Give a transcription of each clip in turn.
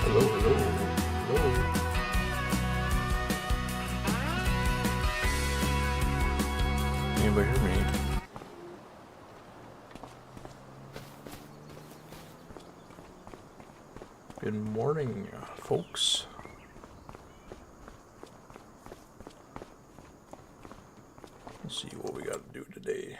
Hello, hello, hello. Anybody hear me? Good morning, folks. Let's see what we got to do today.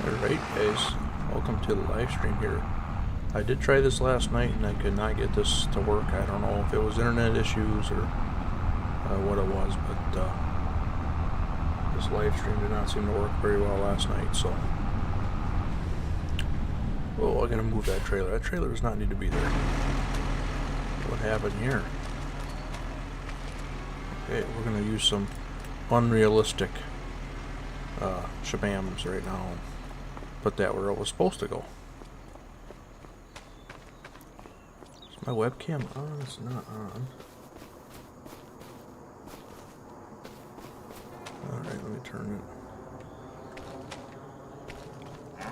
Alright guys, welcome to the live stream here. I did try this last night and I could not get this to work. I don't know if it was internet issues or what it was, but this live stream did not seem to work very well last night, so... Oh, I gotta move that trailer. That trailer does not need to be there. What happened here? Okay, we're gonna use some unrealistic shabams right now. Put that where it was supposed to go. Is my webcam on? It's not on. Alright, let me turn it.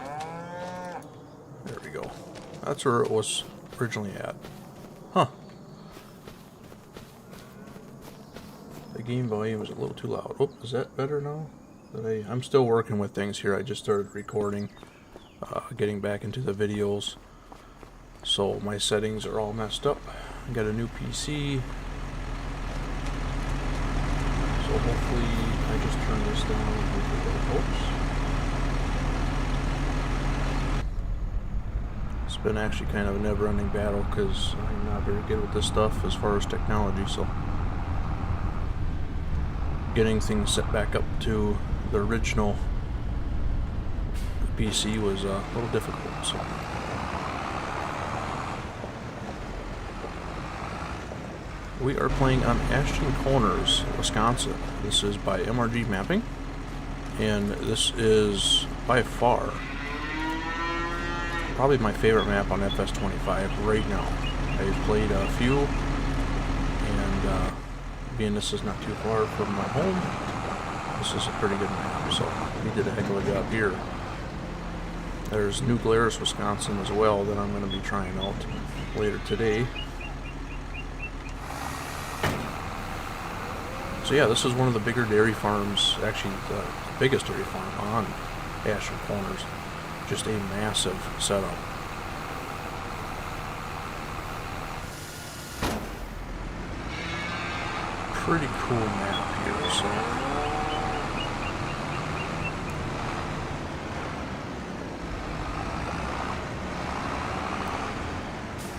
There we go. That's where it was originally at. Huh. The game volume is a little too loud. Oh, is that better now? I'm still working with things here. I just started recording, getting back into the videos, so my settings are all messed up. I got a new PC, so hopefully I just turn this down. Oops. It's been actually kind of a never-ending battle because I'm not very good with this stuff as far as technology, so getting things set back up to the original PC was a little difficult. So we are playing on Ashton Corners, Wisconsin. This is by MRG Mapping, and this is by far probably my favorite map on FS25 right now. I've played a few, and being this is not too far from my home, this is a pretty good map, so we did a heck of a job here. There's New Glarus, Wisconsin as well that I'm going to be trying out later today. So yeah, this is one of the bigger dairy farms, actually the biggest dairy farm on Ashton Corners. Just a massive setup. Pretty cool map here, so...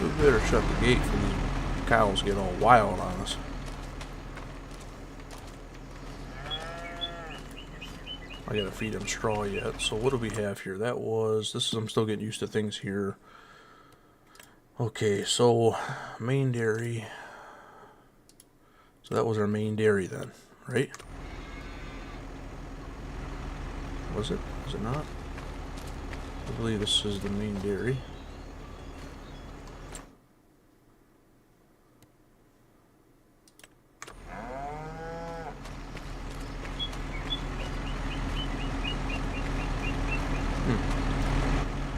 we better shut the gate for these cows get all wild on us. I gotta feed them straw yet. So what do we have here? That was... this is... I'm still getting used to things here. Okay, so main dairy. So that was our main dairy then, right? Was it? Was it not? I believe this is the main dairy.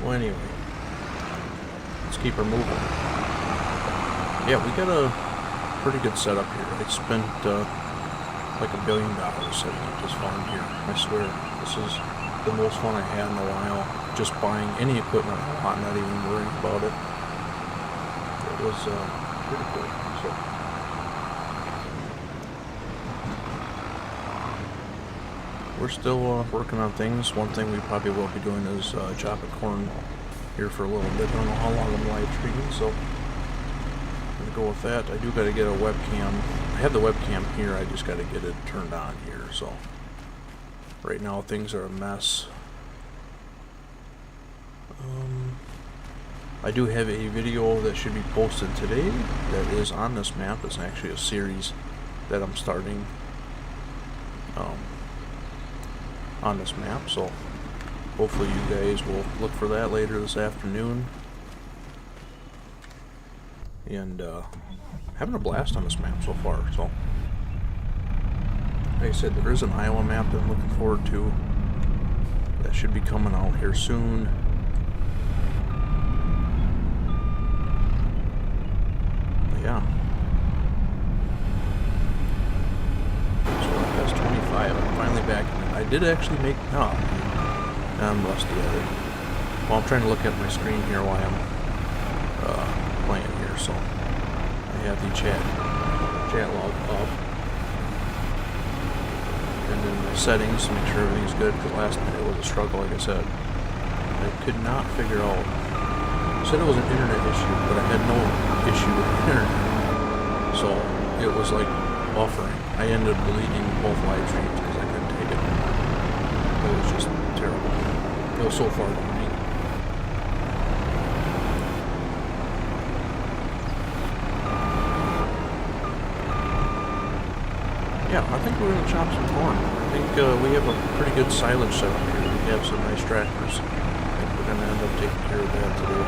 Well, anyway, let's keep her moving. Yeah, we got a pretty good setup here. I spent like $1 billion setting up this farm here. I swear, this is the most fun I had in a while. Just buying any equipment I want, not even worrying about it. It was pretty cool. So, we're still working on things. One thing we probably will be doing is chopping corn here for a little bit. I don't know how long I'm live streaming, so I'm gonna go with that. I do gotta get a webcam. I have the webcam here, I just gotta get it turned on here, so right now things are a mess. I do have a video that should be posted today that is on this map. It's actually a series that I'm starting on this map, so hopefully you guys will look for that later this afternoon. And having a blast on this map so far. So like I said, there is an Iowa map that I'm looking forward to that should be coming out here soon. Yeah. So that's 25. I'm finally back in it. I did actually make... Oh, I'm rusty at it. Well, I'm trying to look at my screen here while I'm playing here, so I have the chat log up. And then the settings to make sure everything's good, because last night it was a struggle, like I said. I could not figure out... I said it was an internet issue, but I had no issue with the internet. So it was like buffering. I ended up deleting both live streams because I couldn't take it. It was just terrible. It was so far behind. Yeah, I think we're going to chop some corn. I think we have a pretty good silage setup here. We have some nice tractors. I think we're going to end up taking care of that today.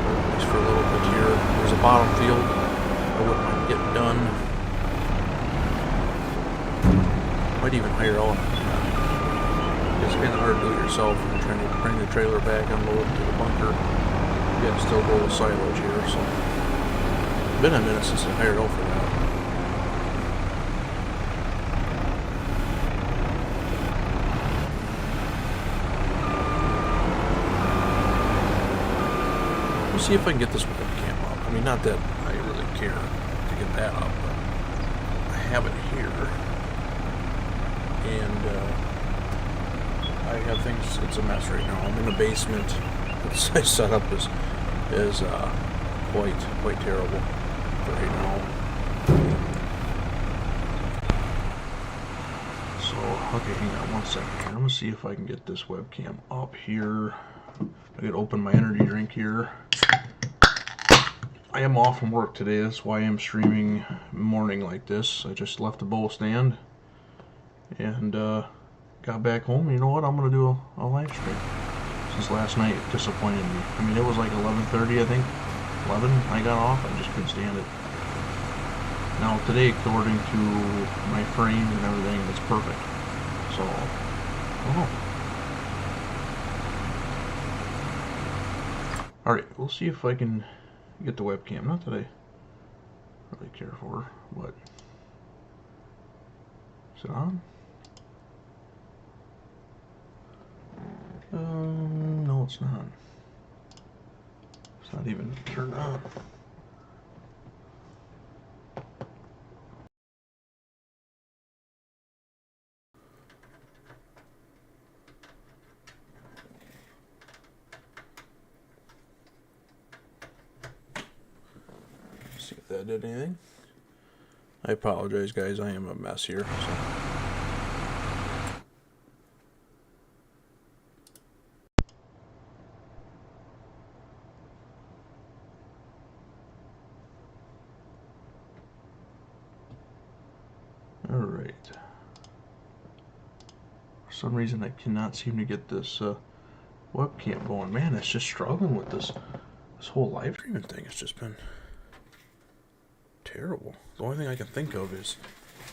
At least for a little bit here. There's a bottom field I wouldn't mind getting done. Might even hire out. It's kind of hard to do it yourself when you're trying to bring the trailer back, unload it to the bunker. You got to still go with silage here, so it's been a minute since I hired out for that. We'll see if I can get this webcam up. I mean, not that I really care to get that up, but I have it here. And I have things, it's a mess right now. I'm in the basement. The setup is quite terrible for right now. So, okay, hang on one second here. I'm going to see if I can get this webcam up here. I could open my energy drink here. I am off from work today. That's why I'm streaming morning like this. I just left the bowl stand and got back home. You know what? I'm going to do a live stream. Since last night it disappointed me. I mean, it was like 11:30, I think. 11, I got off. I just couldn't stand it. Now today, according to my frame and everything, it's perfect. So, oh. Alright, we'll see if I can get the webcam. Not that I really care for, but is it on? No, it's not. It's not even turned on. See if that did anything. I apologize, guys. I am a mess here. So. Alright. For some reason I cannot seem to get this webcam going. Man, it's just struggling with this whole live streaming thing. It's just been terrible. The only thing I can think of is,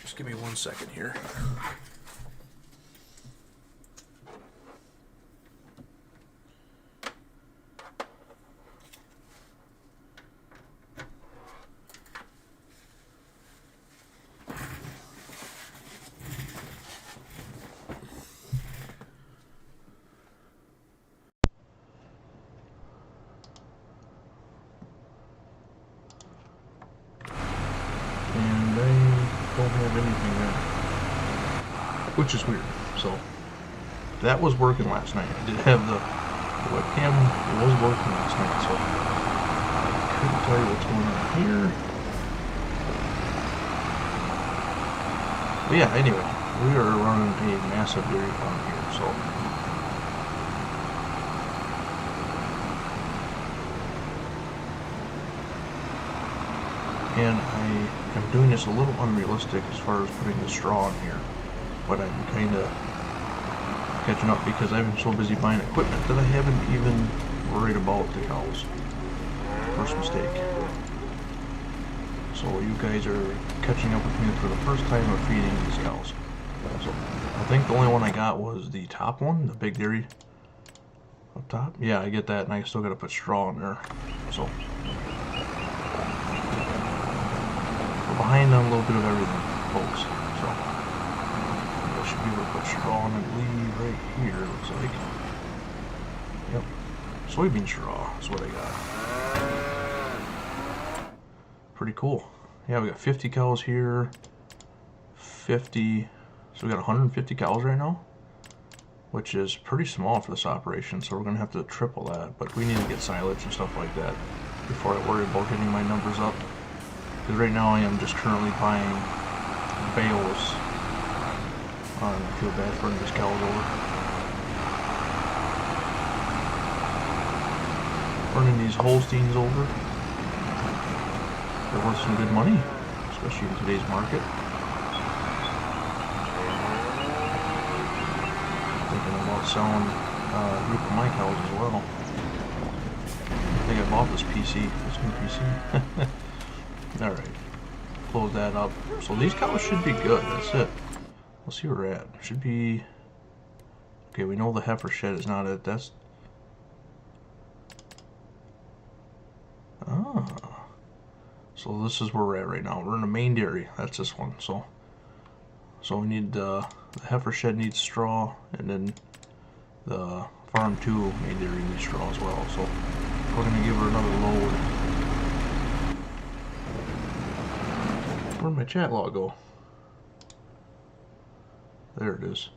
just give me 1 second here. Don't have anything there, which is weird. So that was working last night. I did have the The webcam was working last night, so I couldn't tell you what's going on here. But yeah, anyway, we are running a massive dairy farm here, so and I am doing this a little unrealistic as far as putting the straw in here, but I'm kind of catching up because I've been so busy buying equipment that I haven't even worried about the cows. First mistake. So you guys are catching up with me for the first time of feeding these cows. So I think the only one I got was the top one, the big dairy up top. Yeah, I get that, and I still got to put straw in there. So we're behind on a little bit of everything, folks. So I should be able to put straw in, I believe, right here. Looks like. Yep, soybean straw is what I got. Pretty cool. Yeah, we got 50 cows here, 50, so we got 150 cows right now, which is pretty small for this operation, so we're going to have to triple that, but we need to get silage and stuff like that before I worry about getting my numbers up, because right now I am just currently buying bales. I feel bad for these cows over. Running these Holsteins over. They're worth some good money, especially in today's market. Thinking about selling a group of my cows as well. I think I bought this PC, this new PC. Alright, close that up. So these cows should be good, that's it. Let's see where we're at. Should be... Okay, we know the heifer shed is not it, that's... So this is where we're at right now. We're in the main dairy. That's this one. So we need the heifer shed needs straw, and then the farm 2 main dairy needs straw as well. So we're gonna give her another load. Where'd my chat log go? There it is.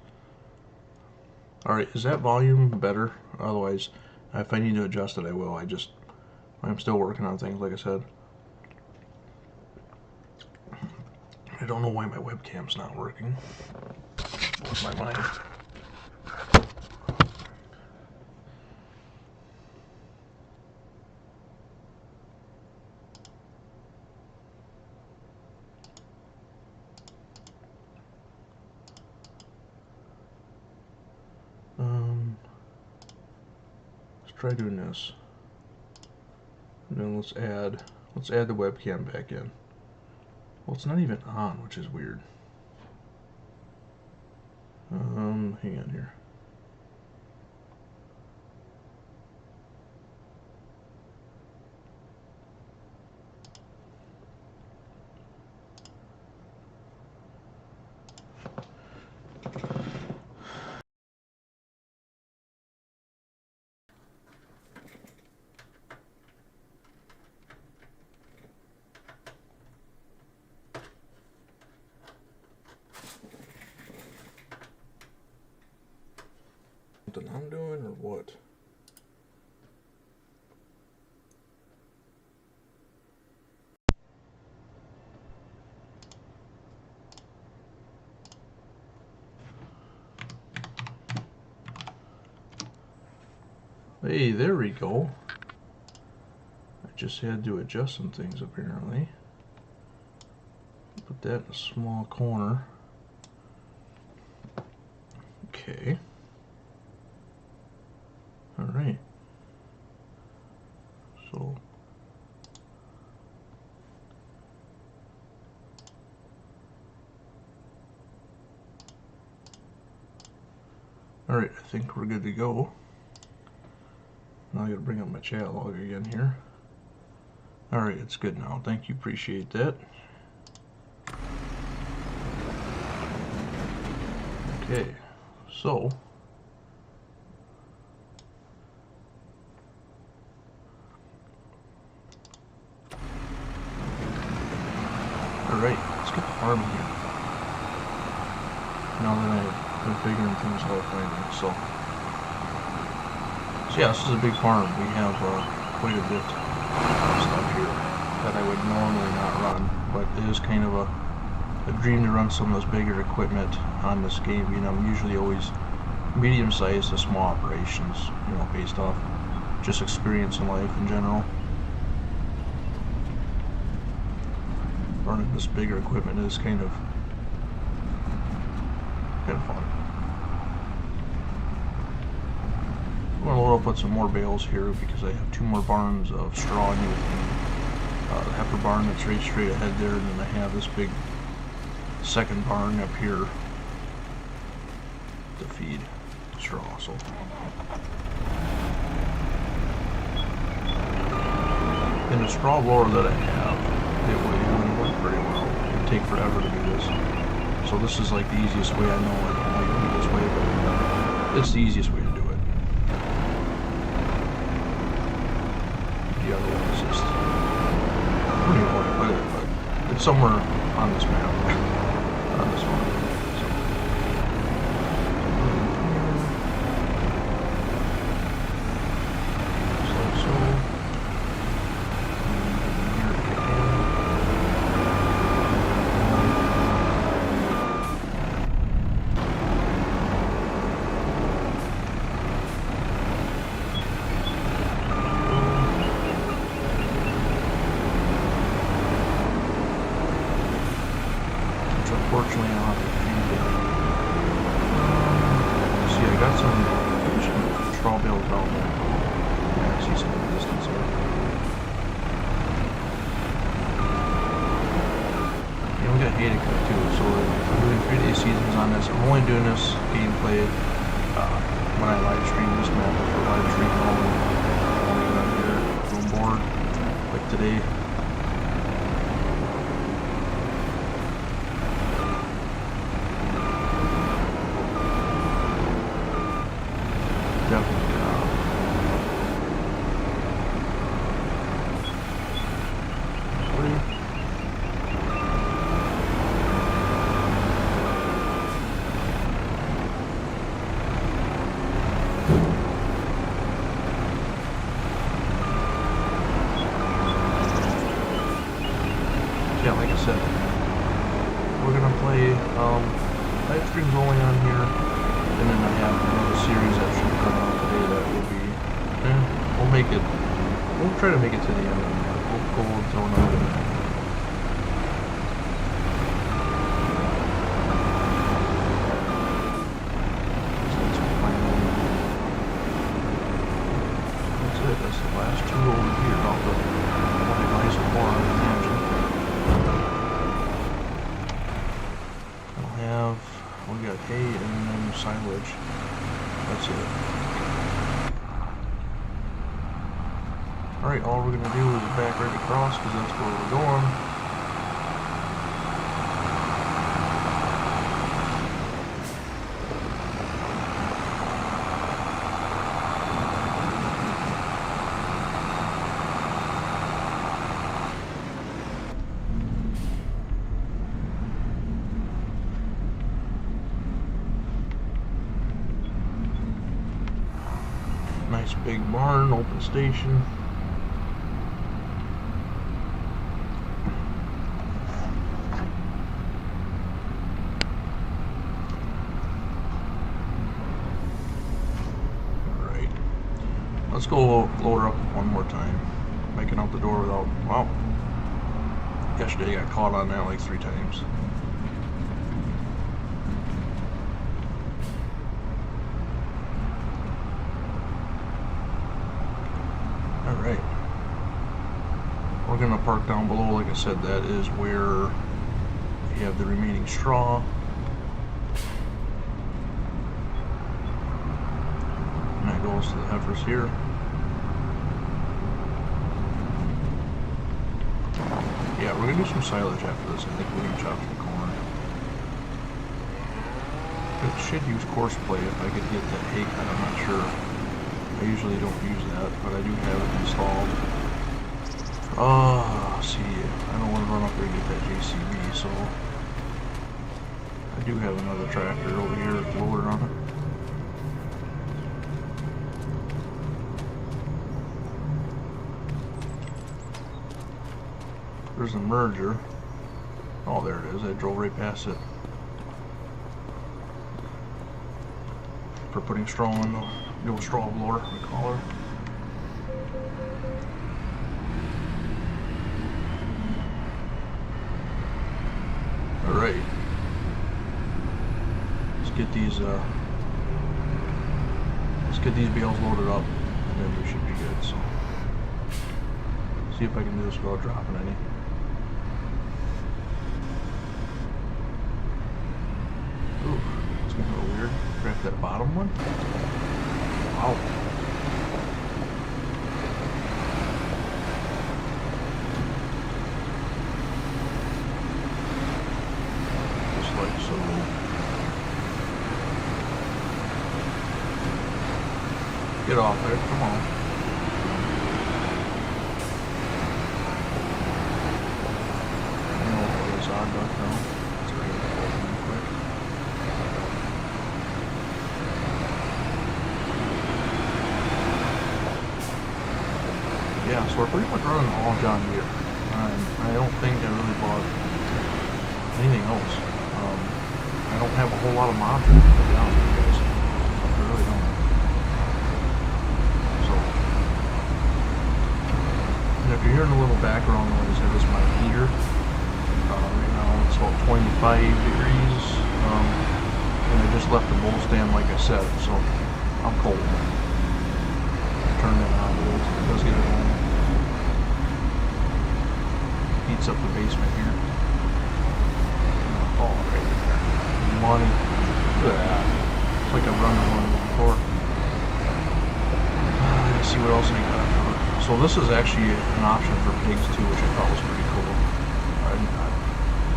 All right, is that volume better? Otherwise, if I need to adjust it, I will. I'm still working on things, like I said. I don't know why my webcam's not working. What's my mind? Let's try doing this. And then let's add the webcam back in. Well, it's not even on, which is weird. Hang on here. Something I'm doing or what? Hey, there we go. I just had to adjust some things apparently. Put that in a small corner. Okay. Alright. So alright, I think we're good to go. Now I gotta bring up my chat log again here. Alright, it's good now. Thank you, appreciate that. Okay, so alright, let's get the farm here. Now that I've been figuring things out finally, So yeah, this is a big farm. We have quite a bit of stuff here that I would normally not run, but it is kind of a dream to run some of this bigger equipment on this game. You know, I'm usually always medium-sized to small operations, you know, based off just experience in life in general. Running this bigger equipment is kind of fun. I'm going to load up with some more bales here because I have 2 more barns of straw in here. The heifer barn that's right straight ahead there, and then I have this big second barn up here to feed straw. So in the straw blower that I have, it wouldn't work very well. It would take forever to do this. So this is like the easiest way. I know I don't like to do this way, but it's the easiest way to do it. The other one is just, I don't even know where to put it, but it's somewhere on this map, on this one. Unfortunately, I'll have to feed it. See, I got some straw bales down there. Yeah, I see some distance there. Yeah, we got hay to cut too, so I'm doing 3-day seasons on this. I'm only doing this gameplay when I live stream this map for live stream only. I'm only out here on board, like today. Definitely yeah, like I said, we're gonna play live streams only on here, and then I have another series that should come out today that will be, we'll try to make it to the end of the month. We'll go until another minute. That's it, that's the last 2 over here. I'll buy some more, I would imagine. We got hay and then silage. That's it. Alright, all we're going to do is back right across because that's where we're going. Nice big barn, open station. Alright. Let's go load her up one more time. Making out the door without, well, yesterday I got caught on that like 3 times. Alright, we're going to park down below. Like I said, that is where we have the remaining straw. And that goes to the heifers here. Yeah, we're going to do some silage after this. I think we're going to chop some corn. It should use coarse play if I could get that hay cut, I'm not sure. I usually don't use that, but I do have it installed. See, I don't want to run up there and get that JCB, so I do have another tractor over here with a loader on it. There's a merger. Oh, there it is. I drove right past it. For putting straw in the old straw blower, we call her. Alright. Let's get these bales loaded up, and then we should be good. So, see if I can do this without dropping any. Ooh, it's getting a little weird. Grab that bottom one. Wow. Just like so. Get off there, come on. I don't know what this odd duck now. Let's bring it over real quick. Yeah, so we're pretty much running all John Deere. I don't think I really bought anything else. I don't have a whole lot of modules, to be honest with you guys. I really don't. So, and if you're hearing a little background noise, that is my heater. Right now it's about 25 degrees. And I just left the bowl stand like I said, so I'm cold. Turn that on a little, it does get it on. Heats up the basement here. Oh, right there. Money. Look at that. It's like I'm running one before. Let's see what else I got. So this is actually an option for pigs too, which I thought was pretty cool.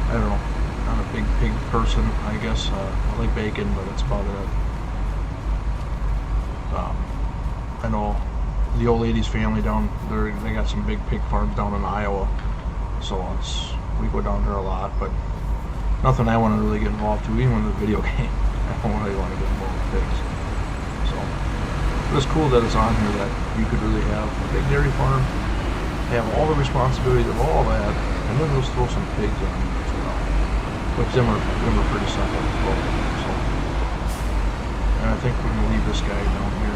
I don't know. Not a big pig person, I guess. I like bacon, but that's about it. I know the old lady's family down there, they got some big pig farms down in Iowa, so we go down there a lot, but nothing I want to really get involved to, even with the video game. I don't really want to get involved with pigs. So, but it's cool that it's on here that you could really have a big dairy farm, have all the responsibilities of all that, and then just throw some pigs on as well. Which them are pretty simple as well. So, and I think we're going to leave this guy down here.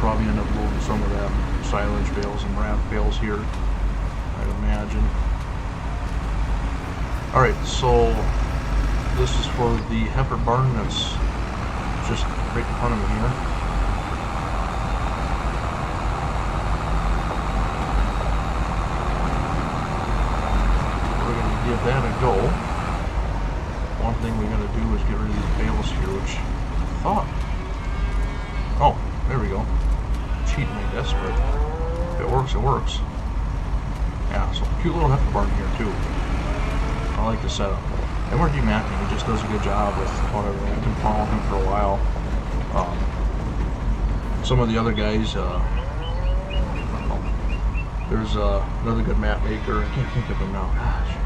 Probably end up loading some of that silage bales and wrath bales here, I'd imagine. Alright, so this is for the heifer barn that's just right in front of me here. We're going to give that a go. One thing we're going to do is get rid of these bales here, which I thought... Oh, there we go. Cheating me desperate. If it works, it works. Yeah, so cute little heifer barn here too. I like the setup. And we're demapping, he just does a good job with whatever. I've been following him for a while. Some of the other guys, there's another good map maker, I can't think of him now, gosh.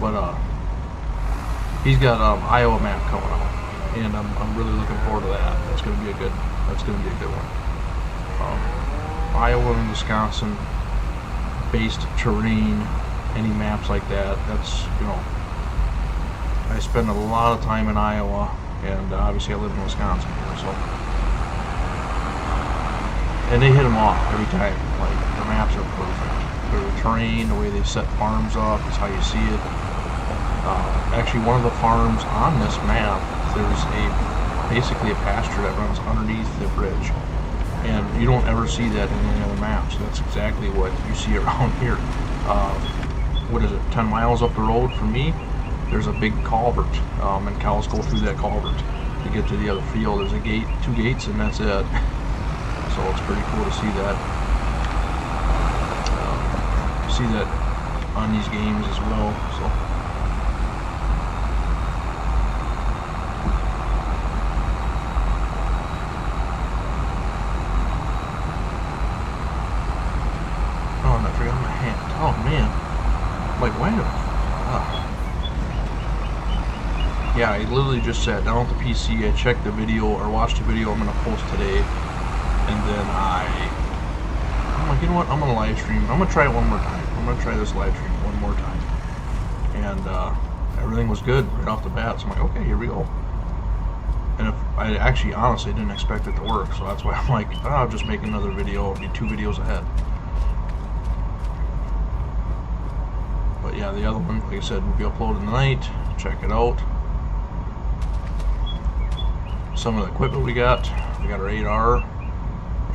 But he's got Iowa map coming out. And I'm really looking forward to that. That's going to be a good one. Iowa and Wisconsin based terrain, any maps like that. That's, you know, I spend a lot of time in Iowa, and obviously I live in Wisconsin here, so. And they hit them off every time. Like, the maps are perfect. The terrain, the way they set farms up, is how you see it. Actually, one of the farms on this map, there's basically a pasture that runs underneath the bridge, and you don't ever see that in any other maps. That's exactly what you see around here. What is it, 10 miles up the road from me, there's a big culvert, and cows go through that culvert to get to the other field. There's a gate, 2 gates, and that's it. So it's pretty cool to see that. On these games as well. So. Oh man, like why? Yeah, I literally just sat down at the PC, I checked the video, or watched the video I'm going to post today, and then I like, you know what? I'm gonna live stream. I'm gonna try it one more time. I'm gonna try this live stream one more time. And everything was good right off the bat. So I'm like, okay, here we go. And if I actually honestly didn't expect it to work, so that's why I'm like, oh, I'll just make another video. I'll be 2 videos ahead. But yeah, the other one, like I said, will be uploaded tonight. Check it out. Some of the equipment we got our 8R,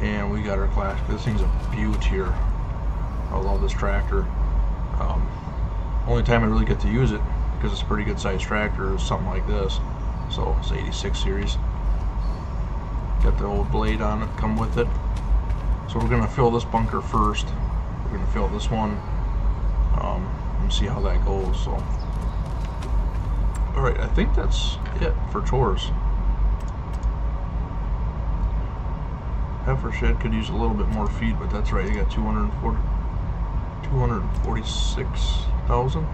and we got our Clash. This thing's a beaut here. I love this tractor. Only time I really get to use it, because it's a pretty good sized tractor, is something like this. So it's 86 series. Got the old blade on it, come with it. So we're gonna fill this bunker first. We're gonna fill this one, and see how that goes. So, all right, I think that's it for chores. Heifer shed could use a little bit more feed, but that's right. You got 246,000.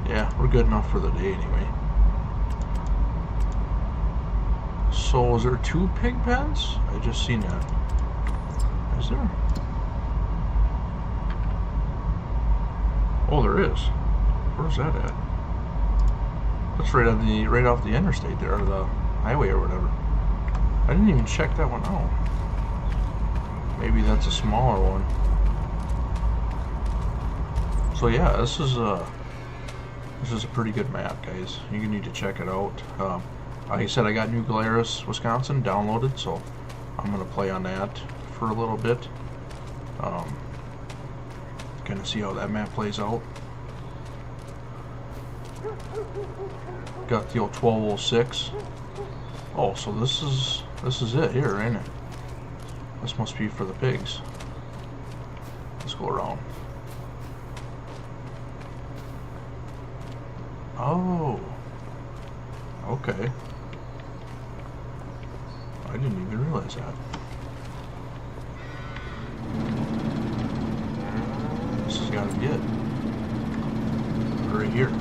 Yeah, we're good enough for the day anyway. So, is there 2 pig pens? I just seen that. Is there? Oh, there is. Where's that at? That's right on the off the interstate there, or the highway or whatever. I didn't even check that one out. Maybe that's a smaller one. So yeah, this is a pretty good map, guys. You need to check it out. Like I said, I got New Glarus, Wisconsin downloaded, so I'm gonna play on that for a little bit. Kind of see how that map plays out. Got the old 1206. Oh, so this is it here, ain't it? This must be for the pigs. Let's go around. Oh, okay. I didn't even realize that. This has got to be it. Right here.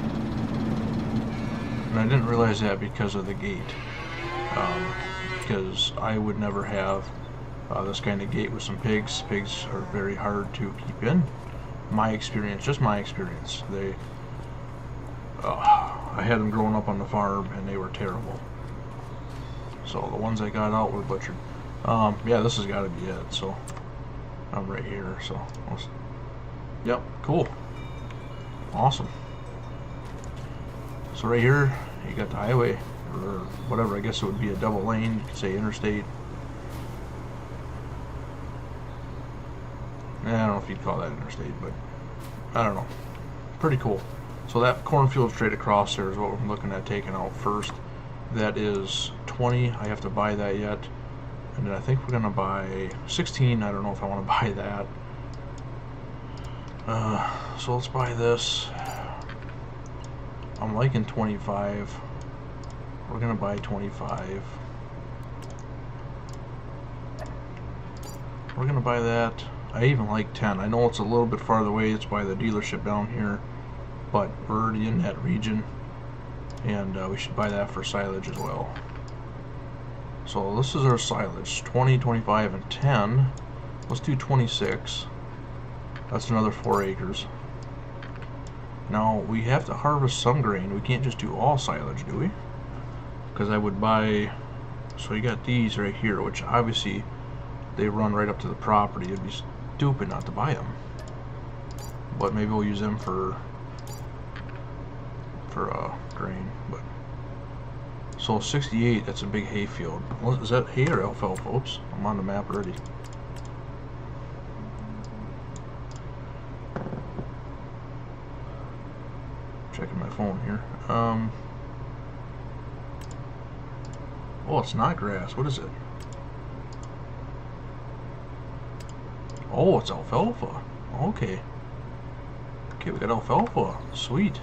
And I didn't realize that because of the gate. Because I would never have this kind of gate with some pigs. Pigs are very hard to keep in. My experience, just my experience. I had them growing up on the farm and they were terrible. So the ones I got out were butchered. Yeah, this has got to be it. So I'm right here. So yep, cool, awesome. So right here you got the highway, or whatever. I guess it would be a double lane. You could say interstate. I don't know if you'd call that interstate, but I don't know. Pretty cool. So that cornfield straight across there is what we're looking at taking out first. That is 20. I have to buy that yet. And then I think we're going to buy 16. I don't know if I want to buy that. So let's buy this. I'm liking 25. We're going to buy 25. We're going to buy that. I even like 10. I know it's a little bit farther away. It's by the dealership down here. But we're already in that region. And we should buy that for silage as well. So this is our silage. 20, 25, and 10. Let's do 26. That's another 4 acres. Now, we have to harvest some grain. We can't just do all silage, do we? Because I would buy... So you got these right here, which obviously they run right up to the property. It'd be stupid not to buy them. But maybe we'll use them for grain. But so 68, that's a big hay field. Is that hay or alfalfa? Oops, I'm on the map already. Checking my phone here. Oh, it's not grass. What is it? Oh, it's alfalfa. Okay. Okay, we got alfalfa. Sweet.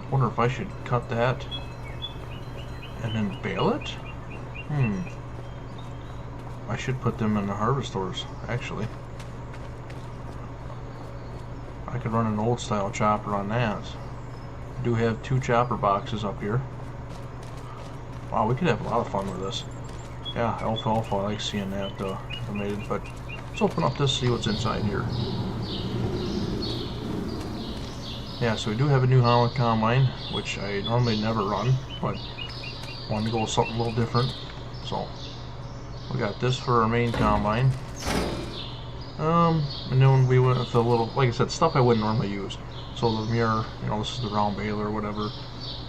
Wonder if I should cut that and then bale it? I should put them in the harvesters, actually. I could run an old style chopper on that. I do have 2 chopper boxes up here. Wow, we could have a lot of fun with this. Yeah, alfalfa, I like seeing that animated, but let's open up this, see what's inside here. Yeah, so we do have a New Holland combine, which I normally never run, but wanted to go with something a little different. So we got this for our main combine. And then we went with a little, like I said, stuff I wouldn't normally use. So the mirror, you know, this is the round baler or whatever.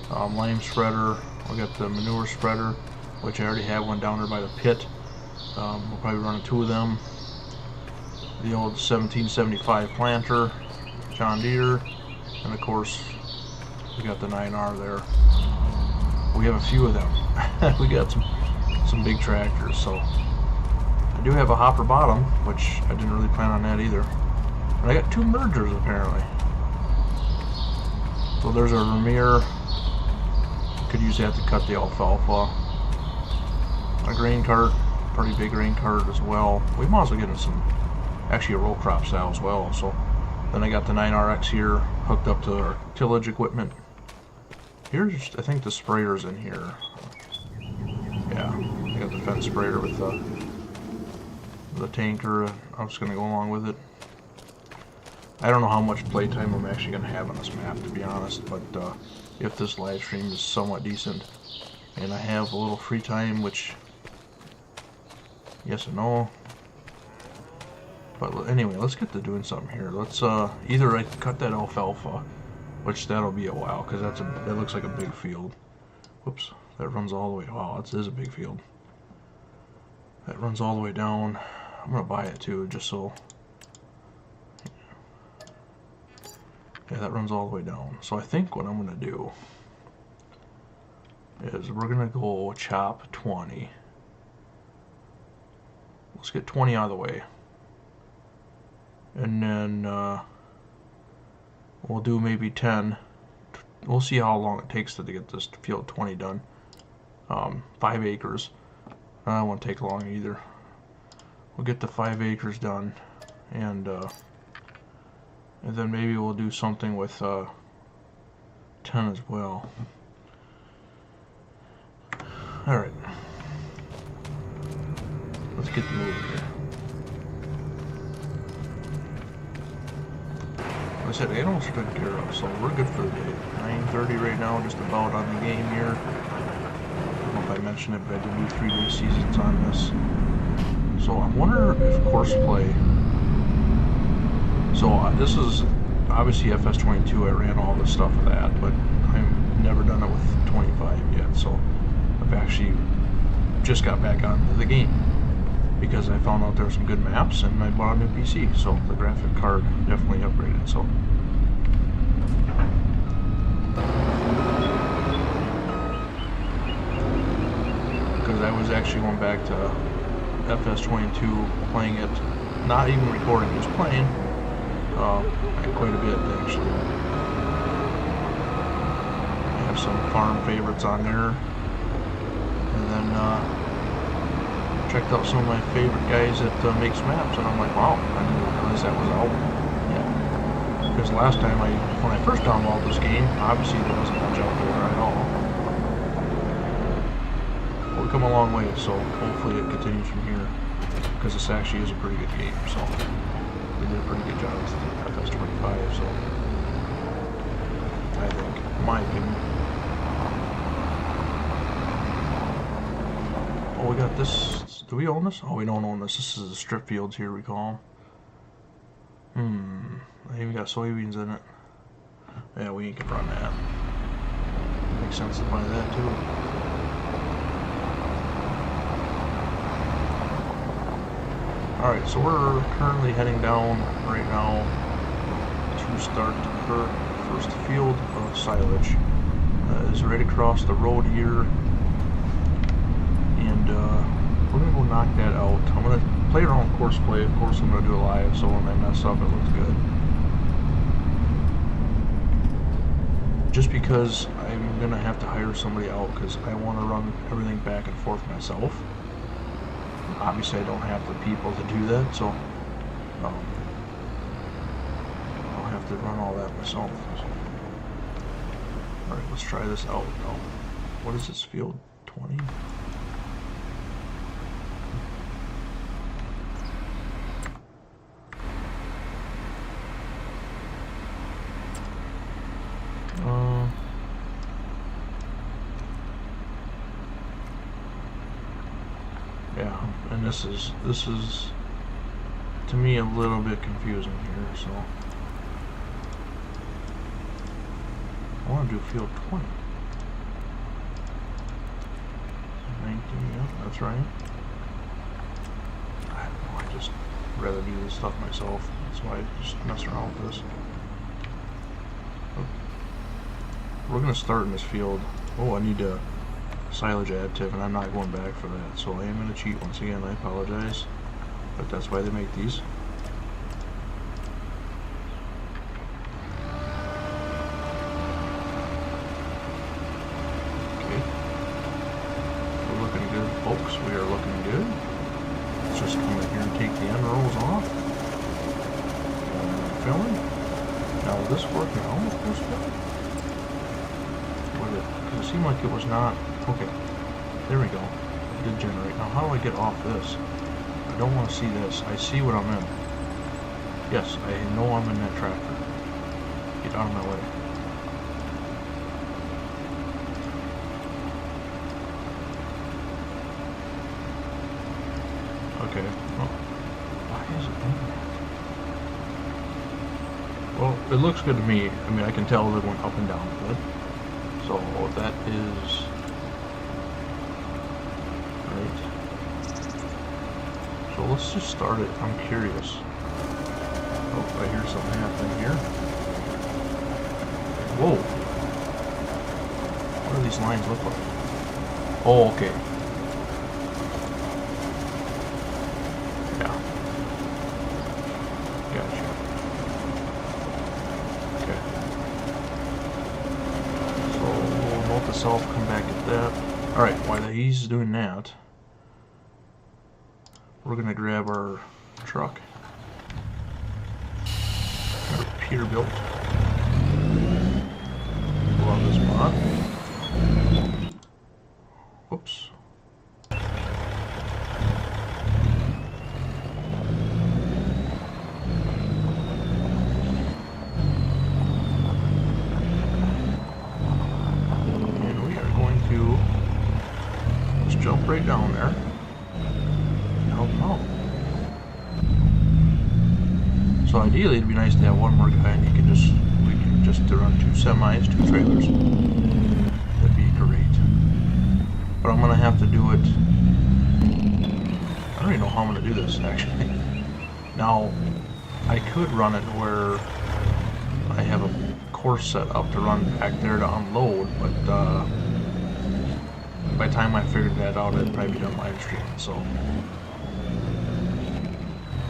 Lime spreader. We got the manure spreader, which I already have one down there by the pit. We'll probably run 2 of them. The old 1775 planter, John Deere, and of course we got the 9R there. We have a few of them. We got some big tractors, so I do have a hopper bottom, which I didn't really plan on that either. And I got 2 mergers apparently. So there's our Vermeer. Could use that to cut the alfalfa. A grain cart, pretty big grain cart as well. We might as well get in some, actually a row crop style as well. So then I got the 9RX here hooked up to our tillage equipment. Here's, I think the sprayer's in here. Yeah, I got the fence sprayer with the tanker. I'm just gonna go along with it. I don't know how much playtime I'm actually gonna have on this map, to be honest, but if this live stream is somewhat decent and I have a little free time, which yes and no, but anyway, let's get to doing something here. Let's either I can cut that alfalfa, which that'll be a while because that looks like a big field. Whoops, that runs all the way. Wow, this is a big field. That runs all the way down. I'm gonna buy it too, just so. Yeah, that runs all the way down. So I think what I'm gonna do is we're gonna go chop 20. Let's get 20 out of the way. And then we'll do maybe 10. We'll see how long it takes to get this field 20 done. 5 acres. That won't take long either. We'll get the 5 acres done, and then maybe we'll do something with 10 as well. Alright. Let's get moving here. Like I said, animals are taken care of, so we're good for the day. 9:30 right now, just about on the game here. I don't know if I mentioned it, but I did do 3-day seasons on this. So I wonder if course play. So this is obviously FS22. I ran all this stuff with that, but I've never done it with 25 yet. So I've actually just got back onto the game because I found out there were some good maps, and I bought a new PC. So the graphic card definitely upgraded. So. Because I was actually going back to FS22, playing it, not even recording, just playing quite a bit actually. I have some farm favorites on there, and then checked out some of my favorite guys that makes maps, and I'm like, wow, I didn't realize that was out. Yeah, because last time when I first downloaded this game, obviously there wasn't much out there at all. We've come a long way, so hopefully it continues from here, because this actually is a pretty good game. So they did a pretty good job with FS25, so I think, in my opinion. Oh, we got this. Do we own this? Oh, we don't own this. This is the strip fields here, we call them. They even got soybeans in it. Yeah, we ain't gonna run that. Makes sense to buy that too. Alright, so we're currently heading down right now to start the first field of silage. Is right across the road here, and we're going to go knock that out. I'm going to play around with course play. Of course I'm going to do it live, so when I mess up it looks good. Just because I'm going to have to hire somebody out because I want to run everything back and forth myself. Obviously I don't have the people to do that, so I'll have to run all that myself. Alright, let's try this out now. What is this field? 20? Yeah, and this is to me a little bit confusing here, so I want to do field 20. 19, yeah, that's right. I don't know, I just rather do this stuff myself. That's why I just mess around with this. We're gonna start in this field. Oh, I need a silage additive, and I'm not going back for that, so I am gonna cheat once again. I apologize, but that's why they make these. Okay, we're looking good, folks. We are looking good. Let's just come in here and take the end rolls off. Filling. Now, will this work now with this filling? Because it seemed like it was not. Okay, there we go. It did generate. Now, how do I get off this? I don't want to see this. I see what I'm in. Yes, I know I'm in that tractor. Get out of my way. Okay. Well, why is it in there? Well, it looks good to me. I mean, I can tell it went up and down good. So that is right. So let's just start it. I'm curious. Oh, I hear something happening here. Whoa. What do these lines look like? Oh, okay. Yeah. Gotcha. Okay. So we'll note the self, come back at that. Alright, while he's doing that, we're gonna grab our truck. Our Peterbilt. Pull out this mod. Whoops. And we are going to just jump right down there. Help him out. So ideally, it'd be nice to have one more guy, and we can just run 2 semis, 2 trailers. That'd be great. But I'm gonna have to do it. I don't even know how I'm gonna do this actually. Now, I could run it where I have a course set up to run back there to unload, but by the time I figured that out, it'd probably be done live streaming. So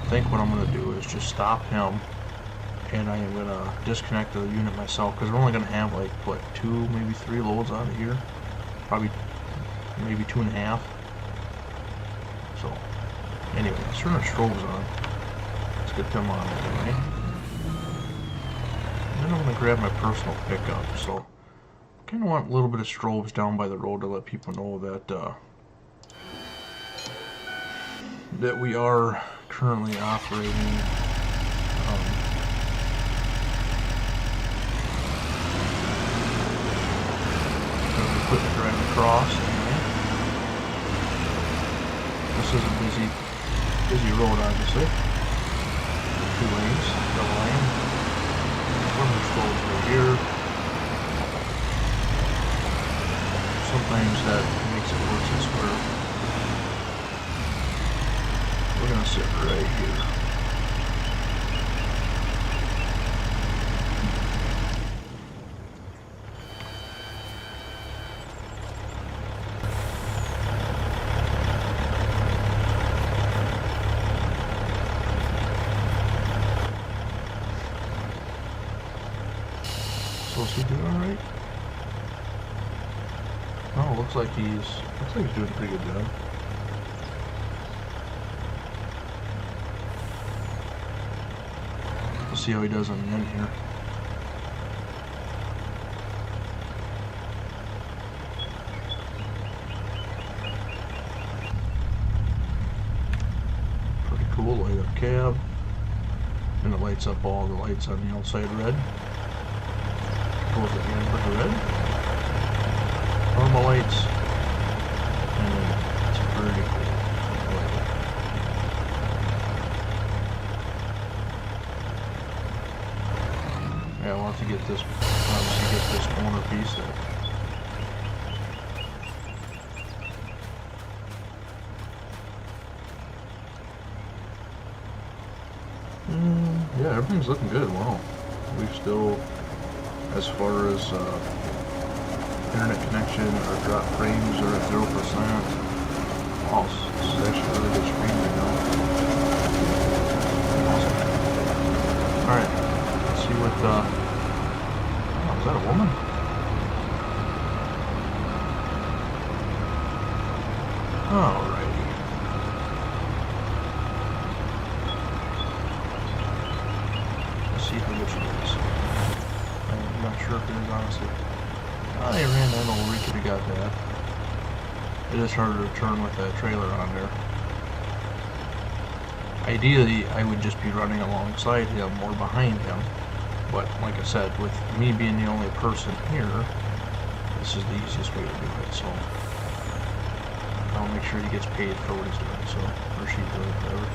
I think what I'm going to do is just stop him, and I am going to disconnect the unit myself, because we're only going to have like, what, 2, maybe 3 loads out of here? Probably, maybe 2.5. So, anyway, let's turn our strobes on. Let's get them on anyway. And then I'm going to grab my personal pickup, so I kind of want a little bit of strobes down by the road to let people know that, that we are currently operating equipment driving across. Anyway. This is a busy road, obviously. 2 lanes, double lane. One more strolls right here. Sometimes that makes it worse, I swear. We're gonna sit right here. So is he doing alright? Oh, looks like he's doing a pretty good job. See how he does on the end here. Pretty cool, light up cab. And it lights up all the lights on the outside red. Goes at the end with the red. Normal lights. And it's pretty cool. get this, obviously get this corner piece there. Yeah, everything's looking good. Wow. We've still, as far as internet connection or drop frames are at 0%. Wow, this is actually a really good screen right now. Awesome. Alright, let's see what, oh, is that a woman? Alrighty. Let's see how good she is. I'm not sure if it is, honestly. I ran that over, we could have got that. It is harder to turn with that trailer on there. Ideally, I would just be running alongside him or behind him. But like I said, with me being the only person here, this is the easiest way to do it. So I'll make sure he gets paid for what he's doing. So, or she's doing, whatever.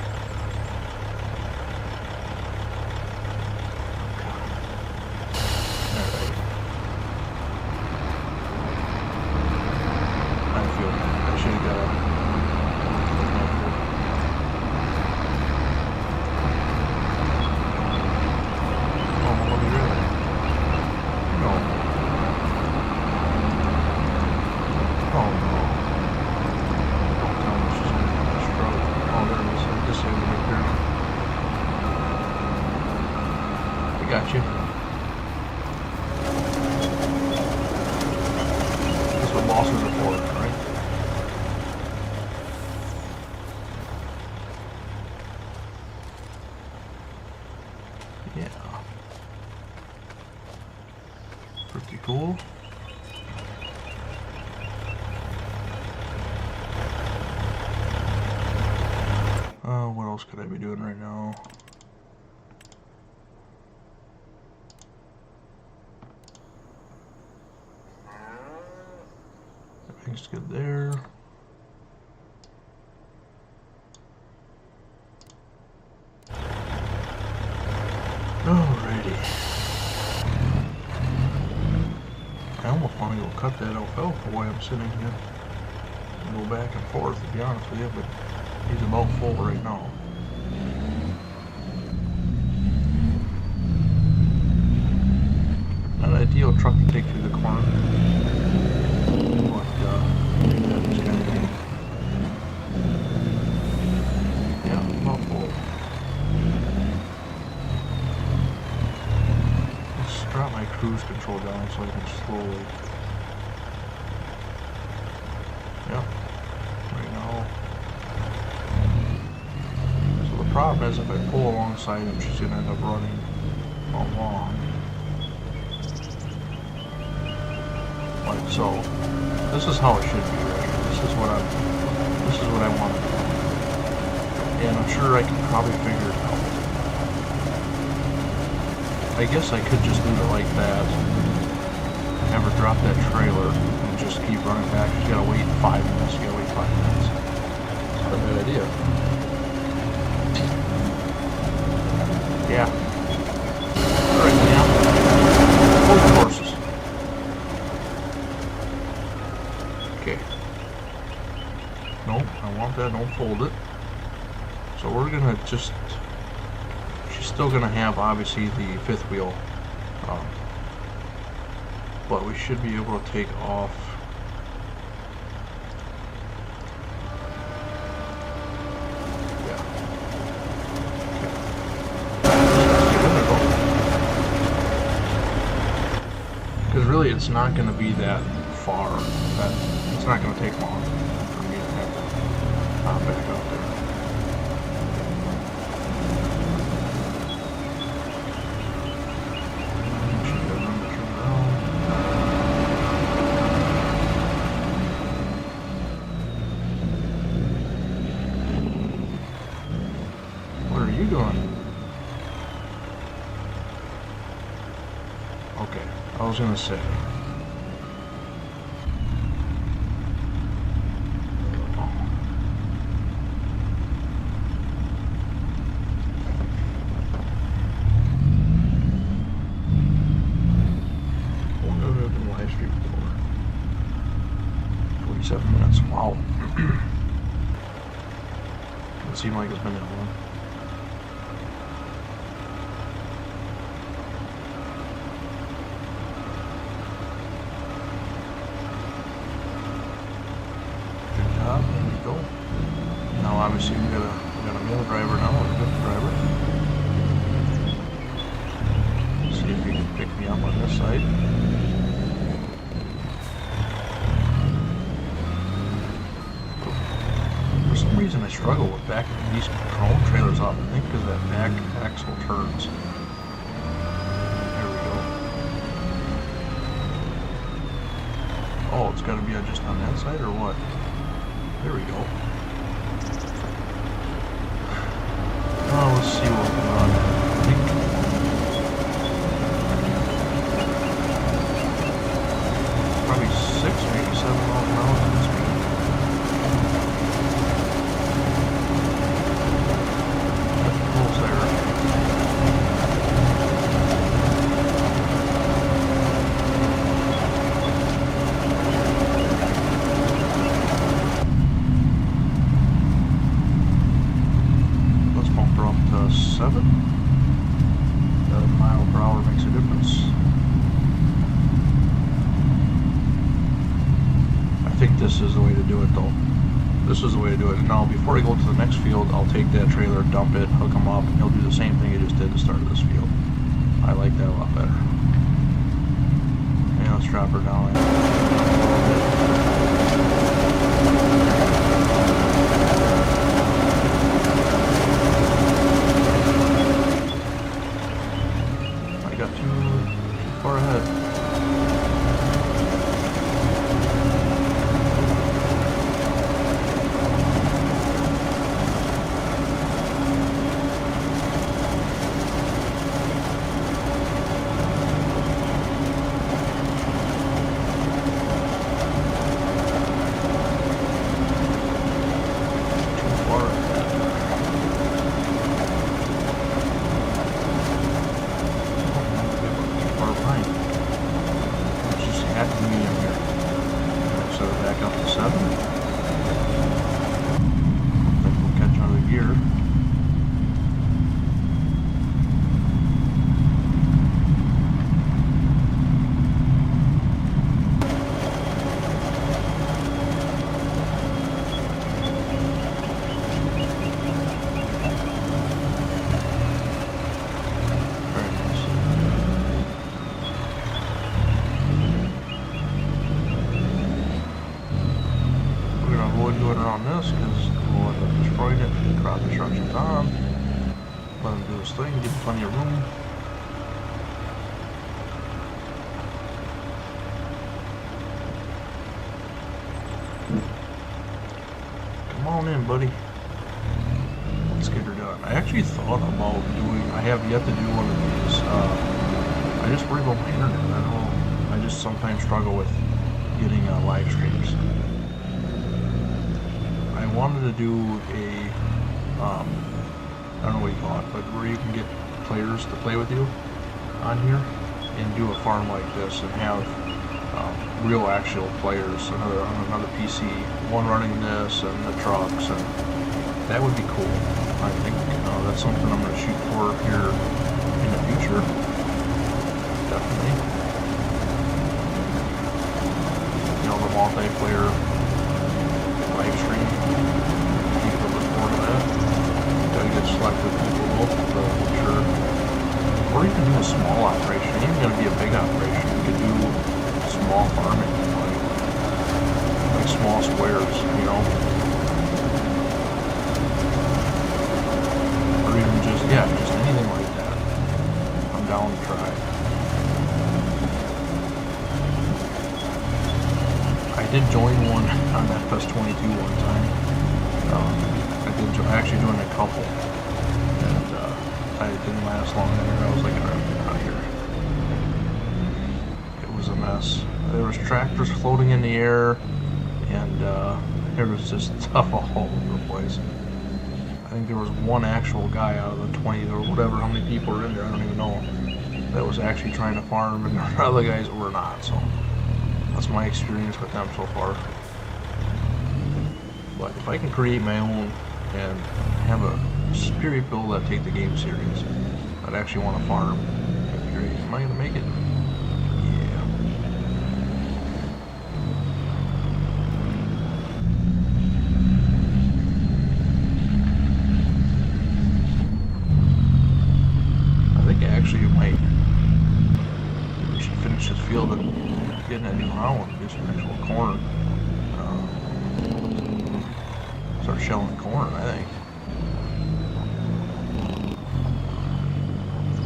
Got you. That's what bosses are for, right? Yeah. Pretty cool. What else could I be doing right now? Everything's good there. Alrighty. I almost want to go cut that alfalfa while I'm sitting here and go back and forth, to be honest with you, but he's about full right now. Not an ideal truck to take through the corn. Drop my cruise control down so I can slowly. Yep. Right now. So the problem is if I pull alongside him, she's gonna end up running along. Like so. This is how it should be right here. This is what I want to do. And I'm sure I can probably figure it out. I guess I could just leave it like that, have her drop that trailer, and just keep running back. You gotta wait 5 minutes, you gotta wait 5 minutes. It's not a bad idea. Yeah. Alright, now, hold the horses. Okay. Nope, I want that, don't fold it. So we're gonna just... Still gonna have obviously the fifth wheel, but we should be able to take off. Yeah. Because really, it's not gonna be that far. It's not gonna take long for me to have to back out there. Okay, I was gonna say. That's wow. Doesn't seem like it's been that long. Good job. There we go. Now obviously we got a male driver now, or a good driver. See if he can pick me up on this side. For some reason I struggle with backing these trailers off. I think because that back axle turns. There we go. Oh, it's got to be just on that side or what? There we go. Oh, let's see what we're on. I think probably 6, maybe 7 miles an hour on this speed. That's close there. Let's bump her up to 7. 7 miles per hour makes a difference. I think this is the way to do it though. This is the way to do it. Now before I go to the next field, I'll take that trailer, dump it, hook them up, and he'll do the same thing he just did to start this field. I like that a lot better. And let's drop her down. I got too far ahead. Let him do his thing, give him plenty of room. Come on in, buddy. Let's get her done. I actually thought about doing, I have yet to do one of these. I just worry about my internet. I just sometimes struggle with getting live streams. I wanted to do a, I don't know what you call it, but where you can get players to play with you on here and do a farm like this and have real actual players, another PC, one running this and the trucks, and that would be cool. I think that's something I'm going to shoot for here in the future. Definitely. You know, the multiplayer live stream. Keep looking forward to that. Gotta get selected people though, for sure. Or you can do a small operation. It ain't gonna be a big operation. You can do small farming, like small squares, you know. Or even just anything like that. I'm down to try. I did join one on that FS22 one time. I actually doing a couple, and I didn't last long there. I was like, alright, get out of here. It was a mess. There was tractors floating in the air, and there was just stuff all over the place. I think there was one actual guy out of the 20 or whatever, how many people were in there, I don't even know, that was actually trying to farm, and the other guys were not, so that's my experience with them so far. if I can create my own and have a superior people that take the game serious, I'd actually want to farm. Am I gonna make it? Yeah. I think actually you might. We should finish this field and get in that new round and do some actual corn. Start shelling corn, I think.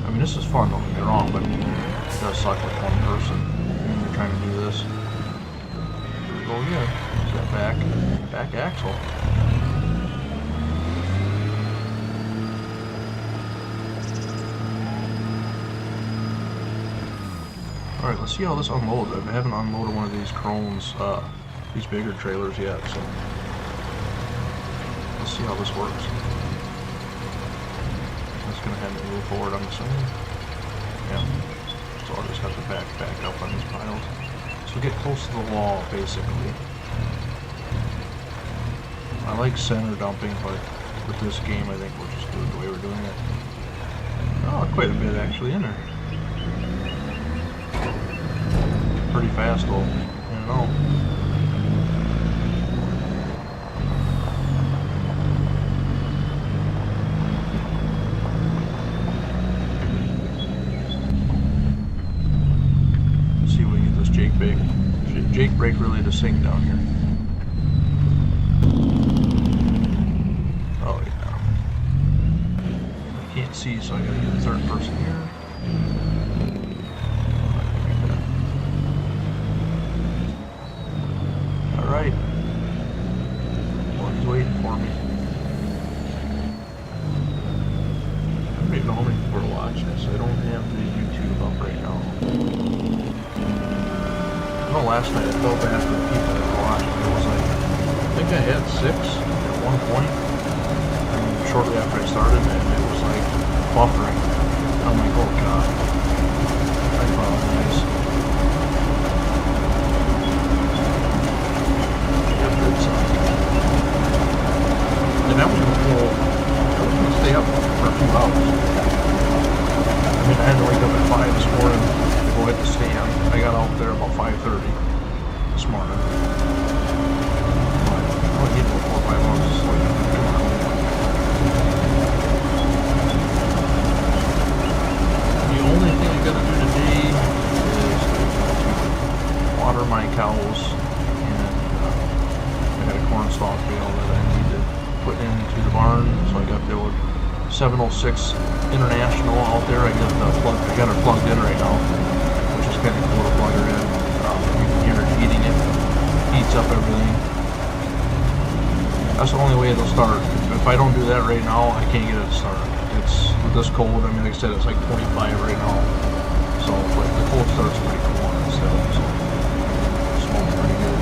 I mean, this is fun, don't get me wrong, but it does suck with one person when you're trying to do this. Here we go again. Is that back axle? Alright, let's see how this unloads. I haven't unloaded one of these Crones, these bigger trailers yet, so let's see how this works. It's going to have me move forward on the side. Yeah. So I'll just have to back up on these piles. So get close to the wall, basically. I like center dumping, but with this game, I think we'll just do it the way we're doing it. Oh, quite a bit actually in there. Pretty fast though. I don't know. Jake brake really to sink down here. Oh yeah. I can't see, so I gotta get a third person here. Alright. Well, he's waiting for me. I don't even know how many people are watching this. I don't have the YouTube up right now. Last night I felt bad for the people that were watching. It was like, I think I had 6 at one point. I mean, shortly after I started, and it was like buffering. I'm like, oh god. I apologize. Yeah, that's and that was gonna stay up for a few hours. I mean, I had to wake up at 5 this morning to go hit the stand. I got out there about 5:30 this morning. But I only need about 4 or 5 hours of sleep. The only thing I gotta do today is water my cows, and I got a corn stalk bale that I need to put into the barn. So I got the old 706 International out there. I got her plugged in right now, which is kind of cool to plug her in. You can hear it heating it, heats up everything. That's the only way it'll start. If I don't do that right now, I can't get it to start. It's with this cold. I mean, like I said, it's like 25 right now. So, but the cold start's pretty cool on it still. So, it smells pretty good.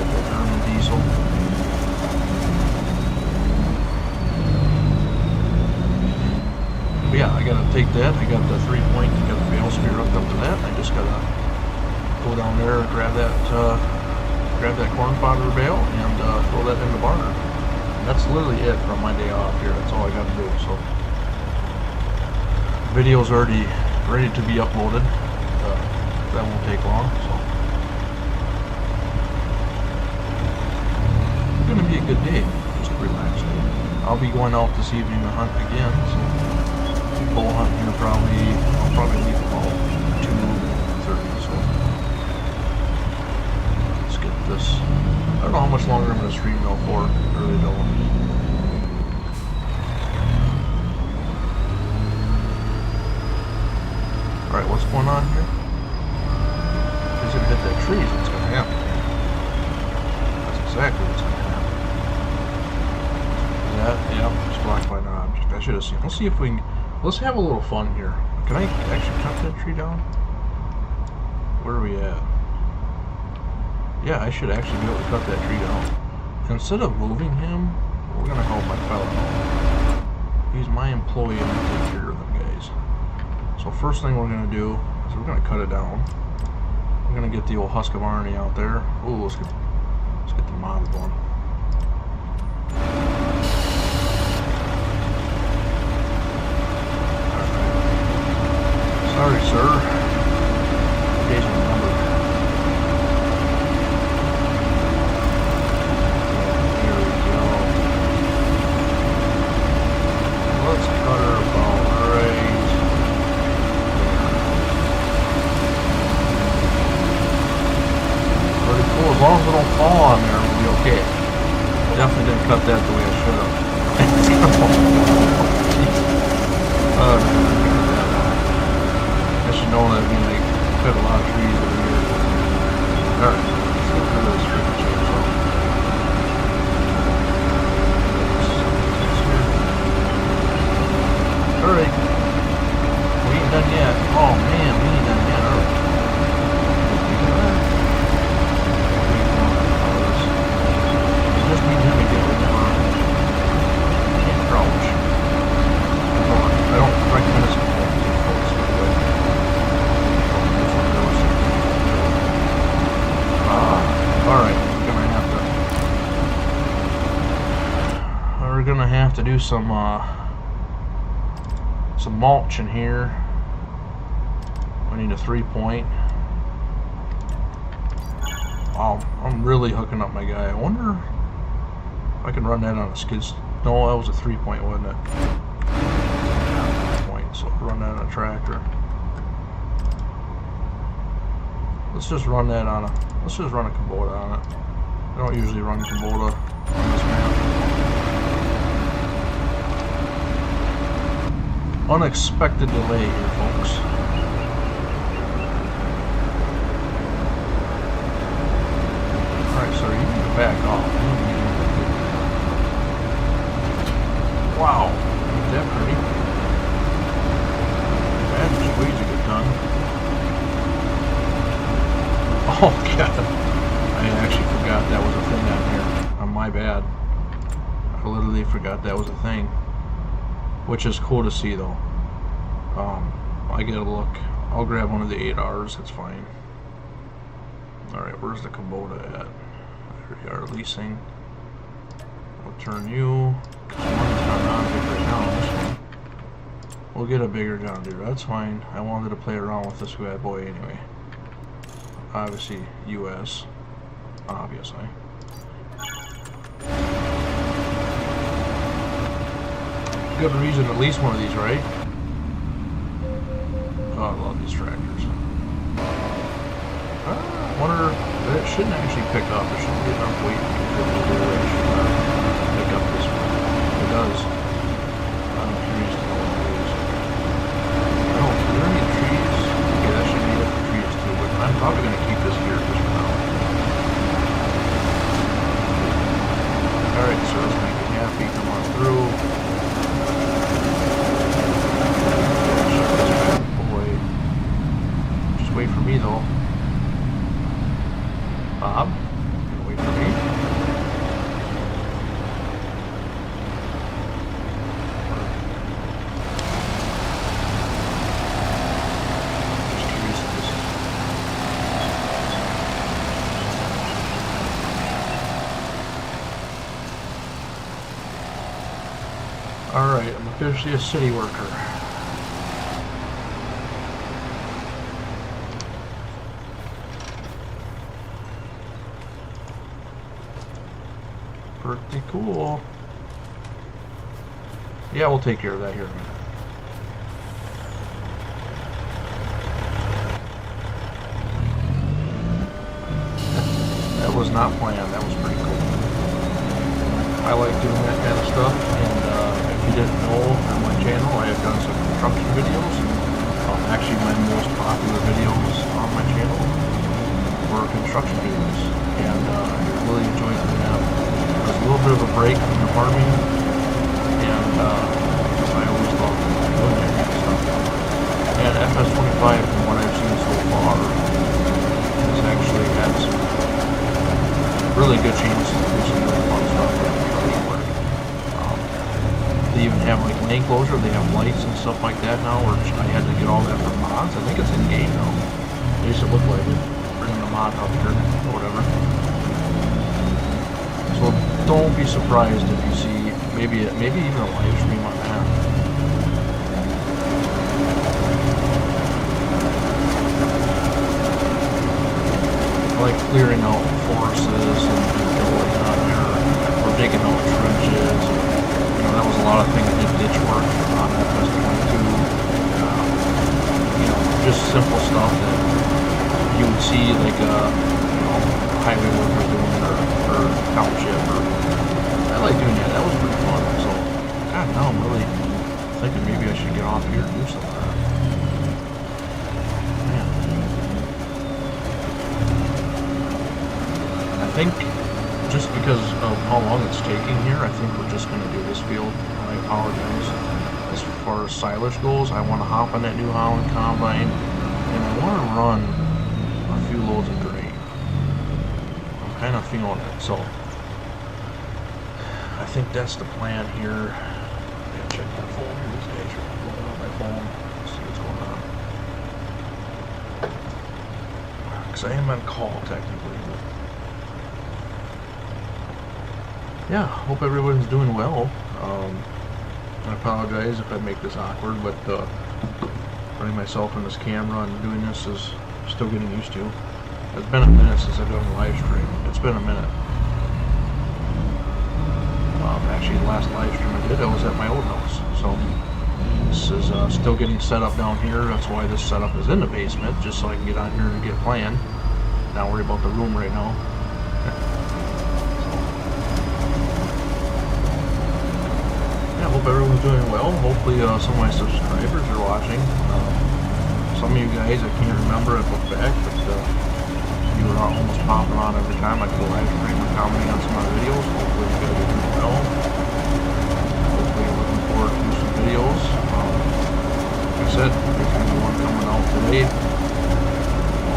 Got the German diesel. But yeah, I gotta take that. I got the 3-point, got the bale spear hooked up to that. I just gotta go down there and grab that corn fodder bale and throw that in the barn. And that's literally it from my day off here. That's all I gotta do. So, the video's already ready to be uploaded. That won't take long. So, it's gonna be a good day. Just a relaxed day. I'll be going out this evening to hunt again. So, bull hunting here I'll probably leave about 2:30, so let's get this. I don't know how much longer I'm going to stream though for, I really don't. Alright, what's going on here? He's going to hit that tree, so it's going to happen. That's exactly what's going to happen. That, yeah, it's blocked by an object. I should have seen. Let's see if we can. Let's have a little fun here. Can I actually cut that tree down? Where are we at? Yeah, I should actually be able to cut that tree down. Instead of moving him, we're going to help my fella. He's my employee and I take care of them guys. So first thing we're going to do is we're going to cut it down. We're going to get the old Husqvarna out there. Ooh, let's get Let's get the mod going. Sorry, sir. Days are numbered. Here we go. Let's cut her about right. Pretty cool. As long as it don't fall on there, we'll be okay. Definitely didn't cut that the way I should have. Oh, no. I should know that we like cut a lot of trees over here. Alright, let's get rid of this freaking chainsaw. Alright. We ain't done yet. Oh man, we ain't done yet. Alright. Just need him to get rid of her. Can't crouch. I don't recommend this. We're gonna have to do some mulch in here. I need a 3-point. Wow, I'm really hooking up my guy. I wonder if I can run that on a skid. No, that was a 3-point, wasn't it? Yeah, 3-point. So run that on a tractor. Let's just run that on a. Let's just run a Kubota on it. I don't usually run Kubota on this map. Unexpected delay here, folks. Alright, so you need to back off. Wow, isn't that pretty? That's just way to get done. Oh god, I actually forgot that was a thing down here. My bad. I literally forgot that was a thing. Which is cool to see though. I get a look. I'll grab one of the 8Rs, that's fine. Alright, where's the Kubota at? There we are, leasing. We'll turn you. One's not on big right now, this one. We'll get a bigger John Deere, that's fine. I wanted to play around with this bad boy anyway. Obviously, US. Obviously. Good reason to lease one of these, right? Oh, I love these tractors. I wonder, it shouldn't actually pick up. There shouldn't be enough weight to pick up this one. It does. I'm curious to know what it is. Oh, are there any trees? Yeah, that should be it for trees too, but I'm probably going to keep this here just for now. Alright, so let's make it happy. Come on through. Wait for me though. Bob, gonna wait for me. Just curious if this is. Alright, I'm officially a city worker. Pretty cool. Yeah, we'll take care of that here in a minute. That was not planned. That was pretty cool. I like doing that kind of stuff, and if you didn't know, on my channel I have done some construction videos. Actually, my most popular videos on my channel were construction videos, and I really enjoyed doing that. It was a little bit of a break from the farming, and I always loved doing that kind of stuff. And FS25, from what I've seen so far, has actually had some really good changes to do some really fun stuff with construction work. They even have like lane closure, they have lights and stuff like that now, which I had to get all that from mods. I think it's in game now. At least it looked like it. Bring the mod up here or whatever. don't be surprised if you see maybe even a live stream on that. Like clearing out forests and building on there, or digging out trenches. You know, that was a lot of things that did ditch work on FS22. You know, just simple stuff that you would see like highway workers doing or township. I like doing that. That was pretty fun. So, God, now I'm really thinking maybe I should get off here and do some of that. Man. I think just because of how long it's taking here, I think we're just going to do this field. I apologize. As far as silage goes, I want to hop on that New Holland combine, and I want to run a few loads of grain. I'm kind of feeling it, so I think that's the plan here. I gotta check my phone here. These guys are blowing up my phone. See what's going on. Because I am on call technically. But yeah, hope everyone's doing well. I apologize if I make this awkward, but running myself in this camera and doing this is still getting used to. It's been a minute since I've done a live stream. It's been a minute. Actually, the last live stream I did, I was at my old house. So this is still getting set up down here. That's why this setup is in the basement, just so I can get on here and get playing. Not worry about the room right now. Yeah, hope everyone's doing well. Hopefully some of my subscribers are watching. Some of you guys, I can't remember, I look back, but you were almost popping on every time I do a live stream and commenting on some of my videos. Hopefully you guys are doing well. Hopefully you're looking forward to some videos. Like I said, there's going to be one coming out today.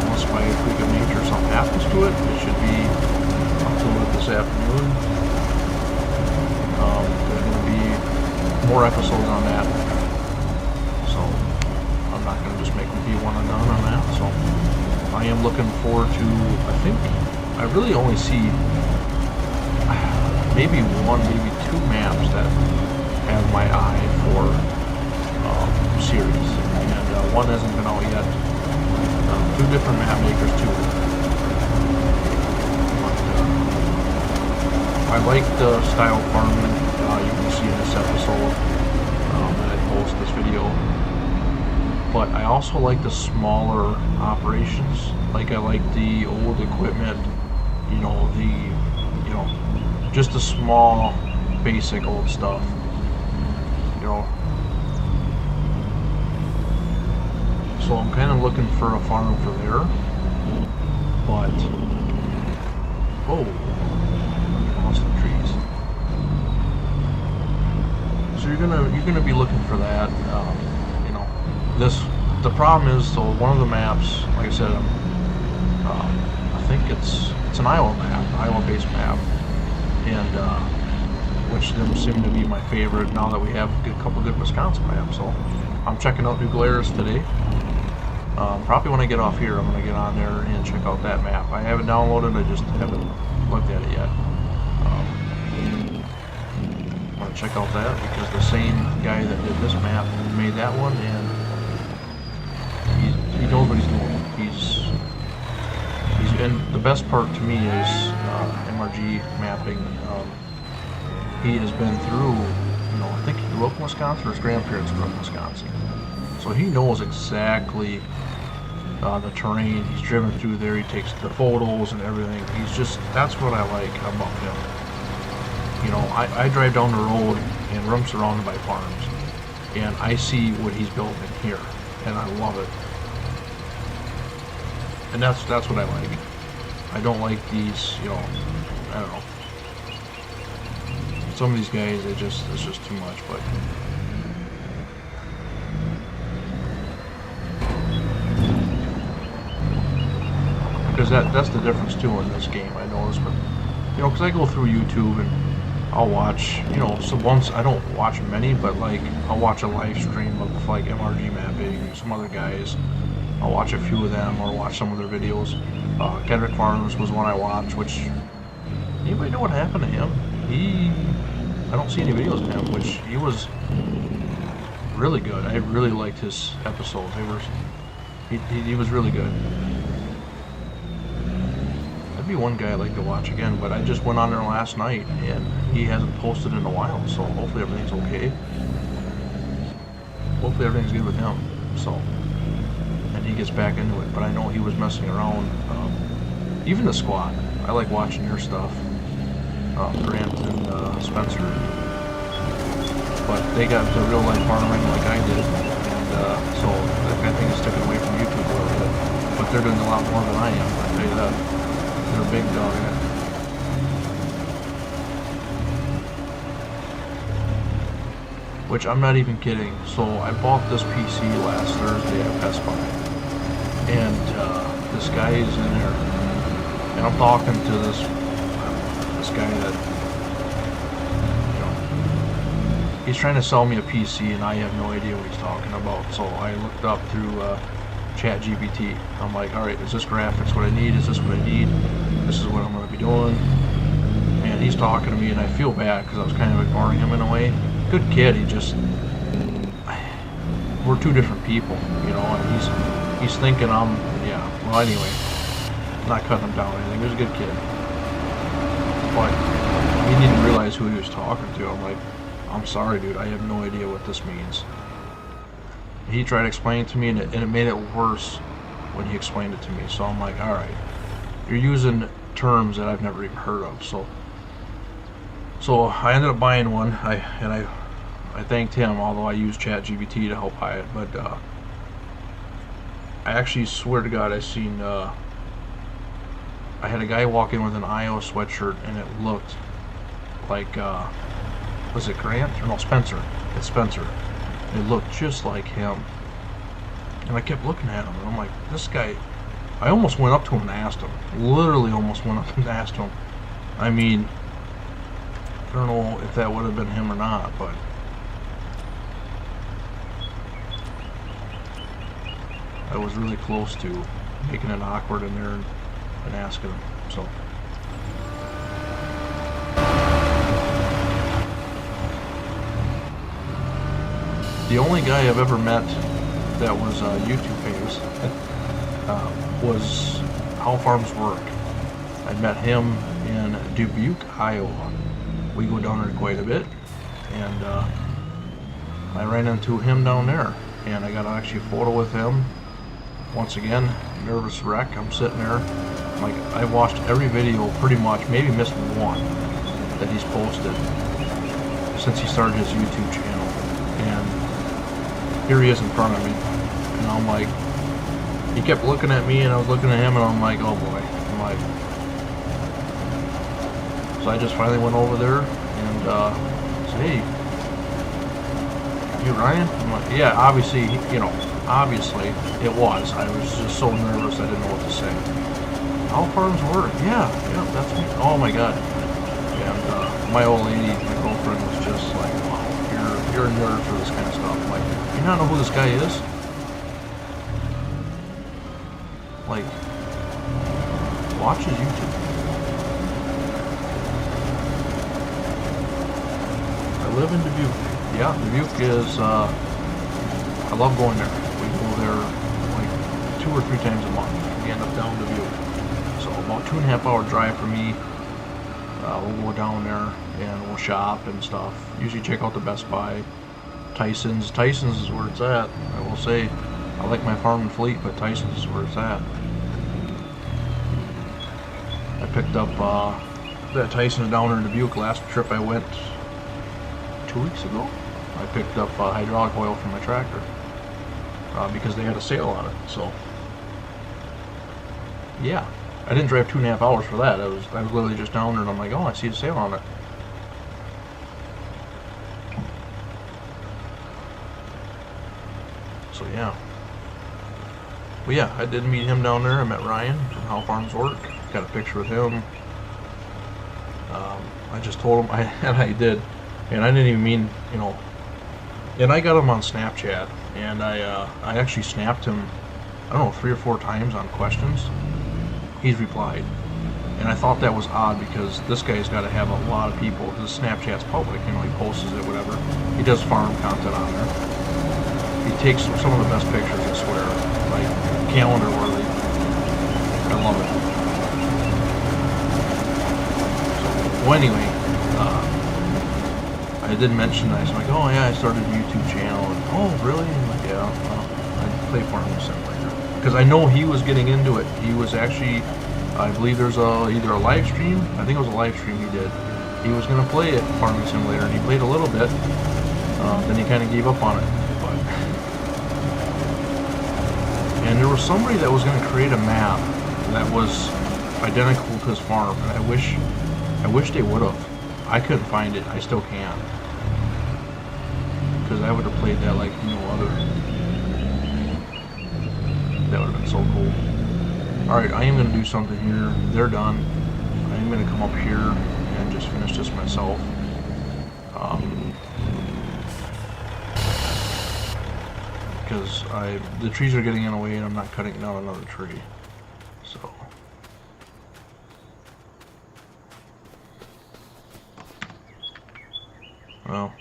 Unless by a freak of nature something happens to it, it should be uploaded this afternoon. There's going to be more episodes on that. So I'm not going to just make them be one and done on that. So I am looking forward to, I think, I really only see maybe one, maybe two maps that have my eye for series. And one hasn't been out yet. Two different map makers too. But, I like the style of farming you can see in this episode that I post this video. But I also like the smaller operations. Like I like the old equipment, you know, just the small, basic old stuff, you know. So I'm kind of looking for a farm for there, but oh, lost the trees. So you're gonna be looking for that. You know, the problem is, so one of the maps, like I said, I think it's an Iowa map, Iowa-based map, and which them seem to be my favorite now that we have a couple good Wisconsin maps. So I'm checking out New Glarus today. Probably when I get off here, I'm going to get on there and check out that map. I have it downloaded, I just haven't looked at it yet. I'm going to check out that because the same guy that did this map made that one, and he knows what he's doing. And the best part to me is MRG mapping. He has been through, you know, I think he grew up in Wisconsin, or his grandparents grew up in Wisconsin. So he knows exactly the terrain. He's driven through there. He takes the photos and everything. That's what I like about him. You know, I drive down the road and I'm surrounded by farms, and I see what he's building here, and I love it. And that's what I like. I don't like these, you know, I don't know. Some of these guys, it's just too much, but. Because that's the difference too in this game, I noticed. But you know, because I go through YouTube and I'll watch, you know, so once I don't watch many, but like I'll watch a live stream of like MRG mapping, some other guys. I'll watch a few of them or watch some of their videos. Kendrick Farms was one I watched, which anybody know what happened to him? I don't see any videos of him, which he was really good. I really liked his episodes. He was really good. That'd be one guy I'd like to watch again, but I just went on there last night and he hasn't posted in a while, so hopefully everything's okay. Hopefully everything's good with him, so, and he gets back into it. But I know he was messing around. Even the squad, I like watching their stuff. Grant and Spencer, but they got into real life farming like I did, and so I think it's sticking away from YouTube a little bit. But they're doing a lot more than I am. I tell you that. They're a big dog in it. Which I'm not even kidding. So I bought this PC last Thursday at Best Buy, and this guy is in there, and I'm talking to this guy that, you know, he's trying to sell me a PC, and I have no idea what he's talking about. So I looked up through ChatGPT. I'm like, all right, is this graphics what I need? Is this what I need? This is what I'm going to be doing. And he's talking to me, and I feel bad because I was kind of ignoring him in a way. Good kid. He just, we're two different people, you know. And he's thinking yeah. Well, anyway, I'm not cutting him down or anything. He was a good kid. But he didn't realize who he was talking to. I'm like, I'm sorry, dude, I have no idea what this means. He tried to explain it to me, and it made it worse when he explained it to me. So I'm like, alright, you're using terms that I've never even heard of. So I ended up buying one, I thanked him, although I used ChatGPT to help buy it. But I actually swear to God, I seen... I had a guy walk in with an IO sweatshirt, and it looked like, was it Grant? Or no, Spencer. It's Spencer. It looked just like him. And I kept looking at him, and I'm like, this guy... I almost went up to him and asked him. Literally almost went up and asked him. I mean, I don't know if that would have been him or not, but... I was really close to making it awkward in there and asking him. So the only guy I've ever met that was YouTube famous was How Farms Work. I met him in Dubuque, Iowa. We go down there quite a bit, and I ran into him down there, and I got actually a photo with him. Once again, nervous wreck. I'm sitting there. Like, I watched every video pretty much, maybe missed one that he's posted since he started his YouTube channel. And here he is in front of me. And I'm like, he kept looking at me, and I was looking at him, and I'm like, oh boy. I'm like, so I just finally went over there and said, hey, you Ryan? I'm like, yeah, obviously, you know, obviously it was. I was just so nervous I didn't know what to say. How Farms Work? Yeah, that's me. Oh my God. And my old lady, my girlfriend, was just like, wow, you're a nerd for this kind of stuff. I'm like, you not know who this guy is? Like, watch his YouTube. I live in Dubuque. Yeah, Dubuque is, I love going there. We go there like 2 or 3 times a month. We end up down Dubuque. So about 2.5 hour drive for me. We'll go down there and we'll shop and stuff. Usually check out the Best Buy. Tyson's is where it's at. I will say, I like my farming fleet, but Tyson's is where it's at. I picked up that Tyson's down there in Dubuque. Last trip I went 2 weeks ago. I picked up hydraulic oil for my tractor because they had a sale on it. So yeah, I didn't drive 2.5 hours for that. I was literally just down there, and I'm like, oh, I see a sale on it. So yeah. Well, yeah, I did meet him down there. I met Ryan from How Farms Work. Got a picture with him. I just told him, and I did, and I didn't even mean, you know. And I got him on Snapchat, and I actually snapped him, I don't know, 3 or 4 times on questions. He's replied. And I thought that was odd because this guy's got to have a lot of people. His Snapchat's public, you know, he posts it, whatever. He does farm content on there. He takes some of the best pictures, I swear. Like, calendar worthy. I love it. So, well, anyway, I did mention that. I was like, oh yeah, I started a YouTube channel. And, oh, really? I'm like, yeah, well, I play Farming Simulator. Because I know he was getting into it. He was actually... I believe there's either a live stream. I think it was a live stream he did. He was going to play it, Farming Simulator, and he played a little bit. Then he kind of gave up on it. But and there was somebody that was going to create a map that was identical to his farm, and I wish they would have. I couldn't find it. I still can't, because I would have played that like no other. That would have been so cool. Alright, I am going to do something here. They're done. I am going to come up here and just finish this myself. Because the trees are getting in the way and I'm not cutting down another tree. So. Well.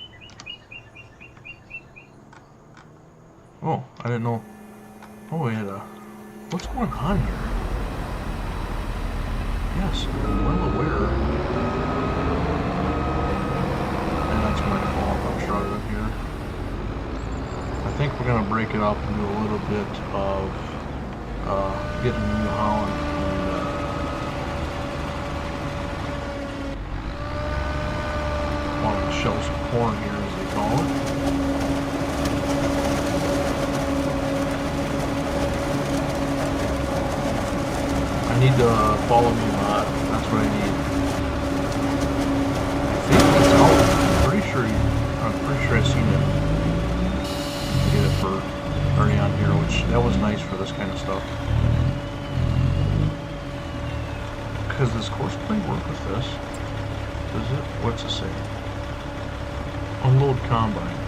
Oh, I didn't know. Oh, we had a... What's going on here? Yes, I'm well aware. And that's my fault. I'm shrouded up here. I think we're going to break it up and do a little bit of getting New Holland and one of the shells of corn here, as they call it. I need to follow me mod. That's what I need. I think it's out. I'm pretty sure I've seen it. Get it for already on here, which that was nice for this kind of stuff. Because does courseplay work with this? Does it? What's it say? Unload combine.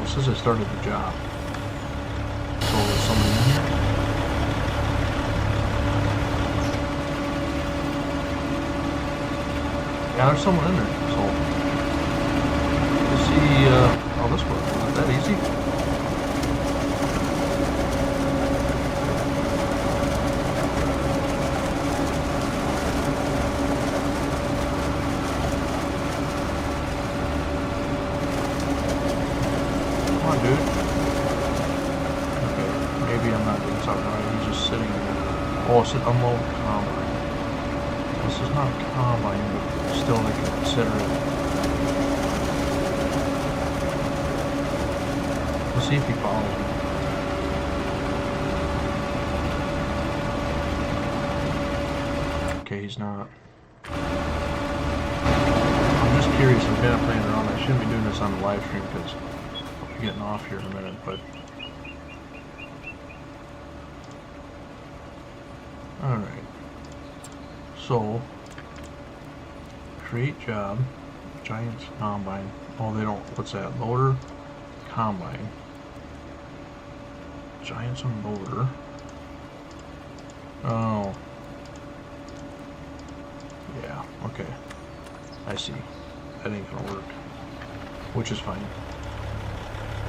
It says I started the job. So there's somebody in here. Yeah, there's someone in there. So we'll see how this works. Is that easy? Oh, it's an unload combine. This is not a combine, but still they can consider it. Let's see if he follows me. Okay, he's not. I'm just curious. I'm kind of playing around. I shouldn't be doing this on the live stream because I'll be getting off here in a minute, but... Alright, so, create job, Giants combine. Oh, they don't, what's that? Loader, combine. Giants and loader. Oh. Yeah, okay. I see. That ain't gonna work. Which is fine.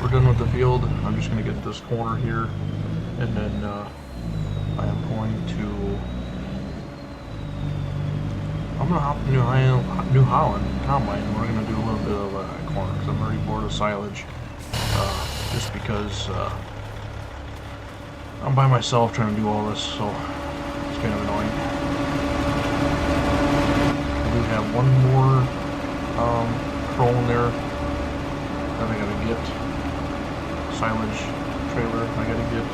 We're done with the field. I'm just gonna get this corner here, and then, I am going to... I'm going to hop to New Holland combine, and we're going to do a little bit of corn, because I'm already bored of silage. Just because I'm by myself trying to do all this, so it's kind of annoying. I do have one more crow in there that I gotta get. Silage trailer I gotta get.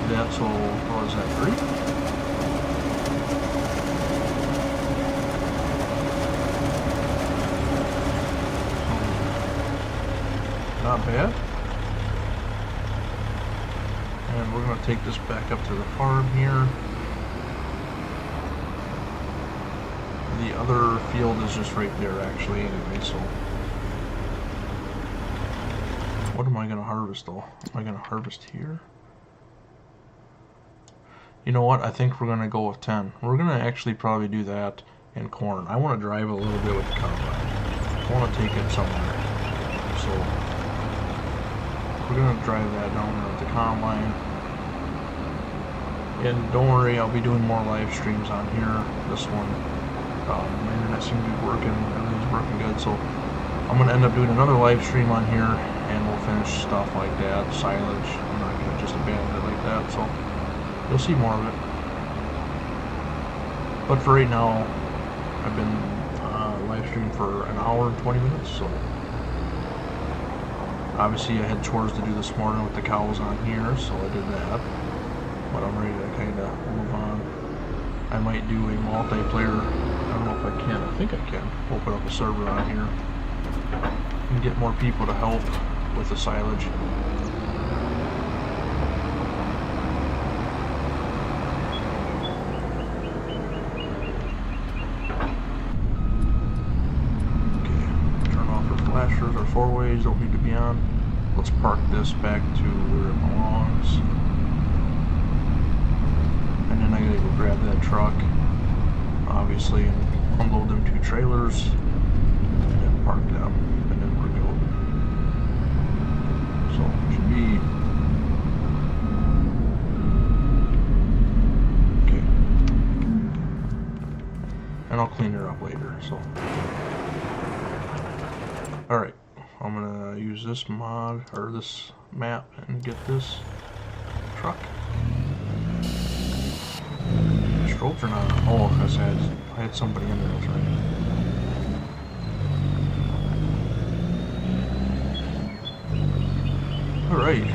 That, so what was that, 3? Not bad. And we're going to take this back up to the farm here. The other field is just right there actually anyway, so What am I going to harvest though? Am I going to harvest here? You know what? I think we're going to go with 10. We're going to actually probably do that in corn. I want to drive a little bit with the combine. I want to take it somewhere. So we're going to drive that down there with the combine. And don't worry, I'll be doing more live streams on here. This one, my internet seems to be working. Everything's working good. So I'm going to end up doing another live stream on here, and we'll finish stuff like that, silage. I'm not going to just abandon it like that, so you'll see more of it. But for right now, I've been live streaming for an hour and 20 minutes, so obviously I had chores to do this morning with the cows on here, so I did that. But I'm ready to kind of move on. I might do a multiplayer. I don't know if I can. I think I can open up a server on here and get more people to help with the silage. Okay, turn off our flashers. Our four-ways don't need to be on. Let's park this back to where it belongs. And then I gotta go grab that truck, obviously, and unload them 2 trailers, and then park them, and then we're good. So it should be okay. And I'll clean her up later. So, all right, I'm gonna use this mod or this map and get this truck. Strobes are not on. Oh, because I had somebody in there, that's right. Alright.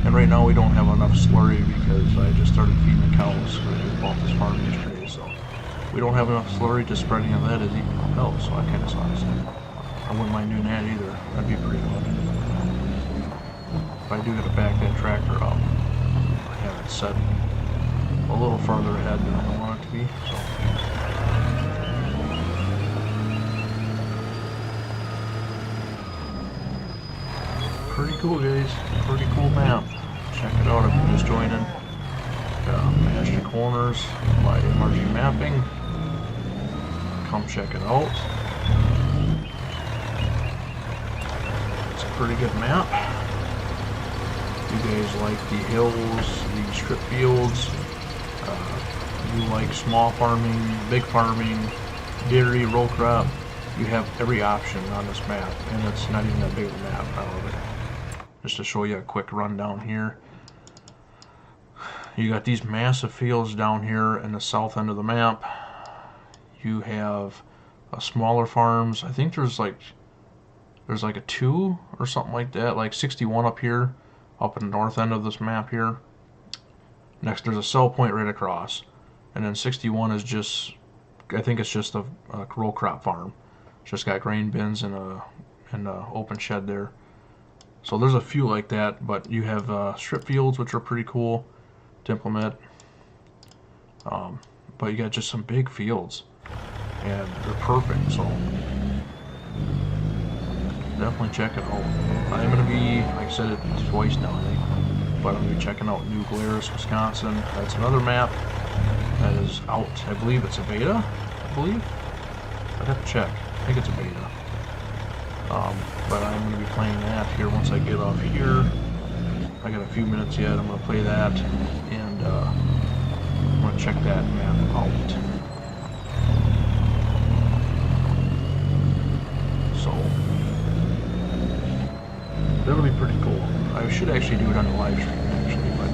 And right now we don't have enough slurry because I just started feeding the cows. I just bought this farm yesterday, so we don't have enough slurry to spread any of that as equal milk, so I kind of sucks. I wouldn't mind doing that either. That'd be pretty good. But I do gotta back that tractor up. I have it set a little farther ahead than I want it to be, so. Pretty cool, guys. Pretty cool map. Check it out if you're just joining. Master Corners by MRG Mapping. Come check it out. It's a pretty good map. You guys like the hills, the strip fields, you like small farming, big farming, dairy, row crop, you have every option on this map, and it's not even that big of a map, I love it. Just to show you a quick rundown here. You got these massive fields down here in the south end of the map. You have smaller farms. I think there's like a 2 or something like that, like 61 up here. Up in the north end of this map here. Next, there's a sell point right across, and then 61 is just, I think it's just a row crop farm. It's just got grain bins and a open shed there. So there's a few like that, but you have strip fields, which are pretty cool to implement. But you got just some big fields, and they're perfect. So definitely check it out. I'm going to be, like I said it twice now, I think, but I'm going to be checking out New Glarus, Wisconsin. That's another map that is out. I believe it's a beta, I believe. I'd have to check. I think it's a beta. But I'm going to be playing that here once I get off here. I got a few minutes yet. I'm going to play that, and I'm going to check that map out. So that'll be pretty cool. I should actually do it on the live stream, actually, but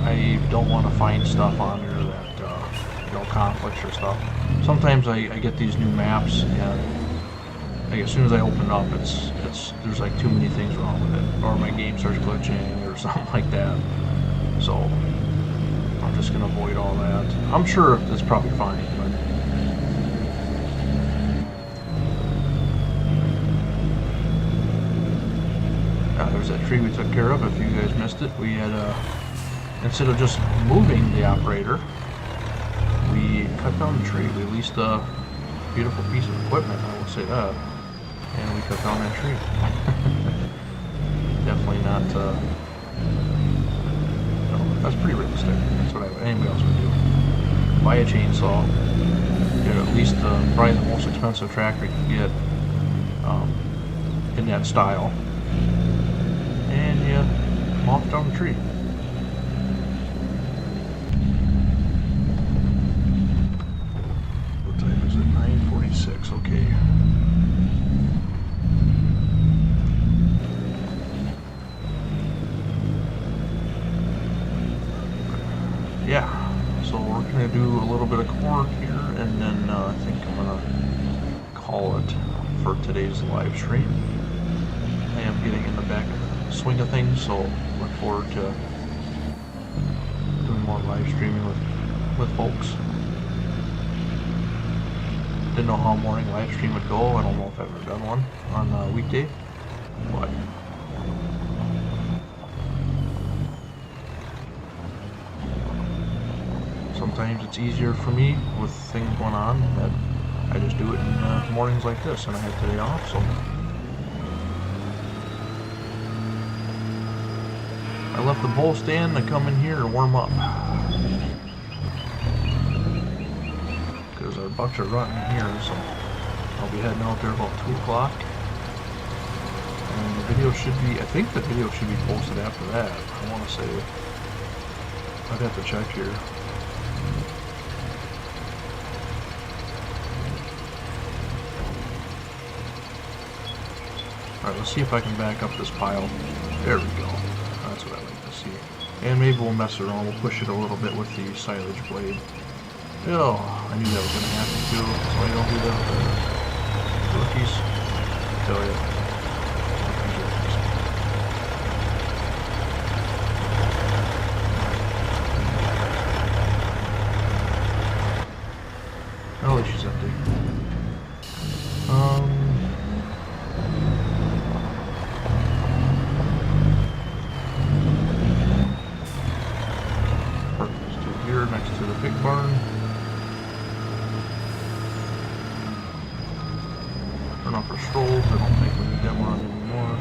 I don't want to find stuff on there that, you know, conflicts or stuff. Sometimes I get these new maps, and like, as soon as I open it up, there's like too many things wrong with it, or my game starts glitching or something like that. So I'm just gonna avoid all that. I'm sure it's probably fine, but there's that tree we took care of. If you guys missed it, we had instead of just moving the operator, we cut down the tree. We leased beautiful piece of equipment, I will say that. And we cut down that tree. Definitely not, no, that's pretty realistic. That's what anybody else would do. Buy a chainsaw, get at least probably the most expensive tractor you can get in that style, and you mop down the tree. What time is it? 9:46. Okay. Yeah, so we're gonna do a little bit of corn here, and then I think I'm gonna call it for today's live stream. I am getting in the back of the swing of things, so look forward to doing more live streaming with folks. Didn't know how a morning live stream would go. I don't know if I've ever done one on a weekday, but sometimes it's easier for me with things going on that I just do it in mornings like this, and I have today off, so I left the bowl stand to come in here and warm up because our bucks are running here, so I'll be heading out there about 2 o'clock, and the video should be, I think the video should be posted after that. I want to say, I'd have to check here. Alright, let's see if I can back up this pile. There we go. That's what I like to see. And maybe we'll mess around. We'll push it a little bit with the silage blade. Oh, I knew that was going to happen too. So I don't do that with the rookies. I tell you. Oh, at least she's empty. Next to the pig barn. Turn off our strolls. I don't think we need them on anymore.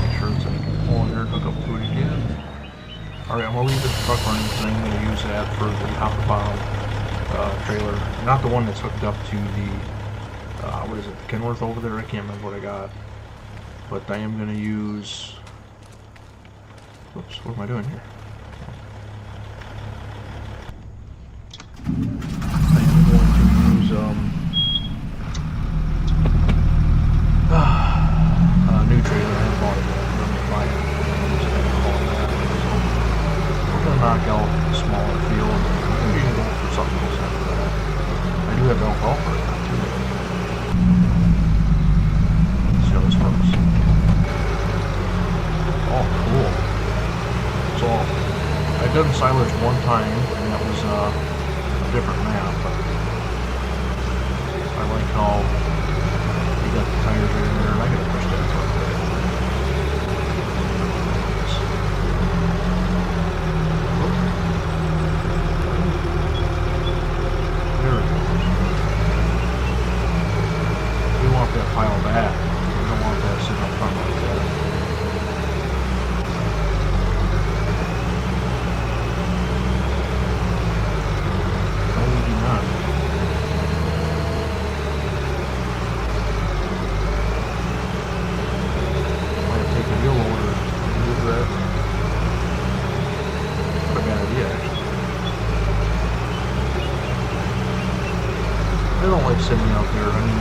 Make sure it's like pull in there and hook up to it again. Alright, I'm going to leave this truck running because I'm going to use that for the hopper bottom trailer, not the one that's hooked up to the what is it, the Kenworth over there. I can't remember what I got, but I am going to use, whoops, what am I doing here? I am going to use a new trailer. I haven't bought it yet. I'm going to buy it. So we're going to knock out the smaller field. Maybe go for something else after that. I do have alcohol for it now too. Let's see how this works. Oh, cool. So I've done silage one time, and that was a different map, but I like how you got the tires right in there, and I gotta push that truck there. That pile back. We don't want that sitting up front like that. No, we do not. Might take a wheel loader and move that. Not a bad idea, actually. I don't like sitting out there. I mean,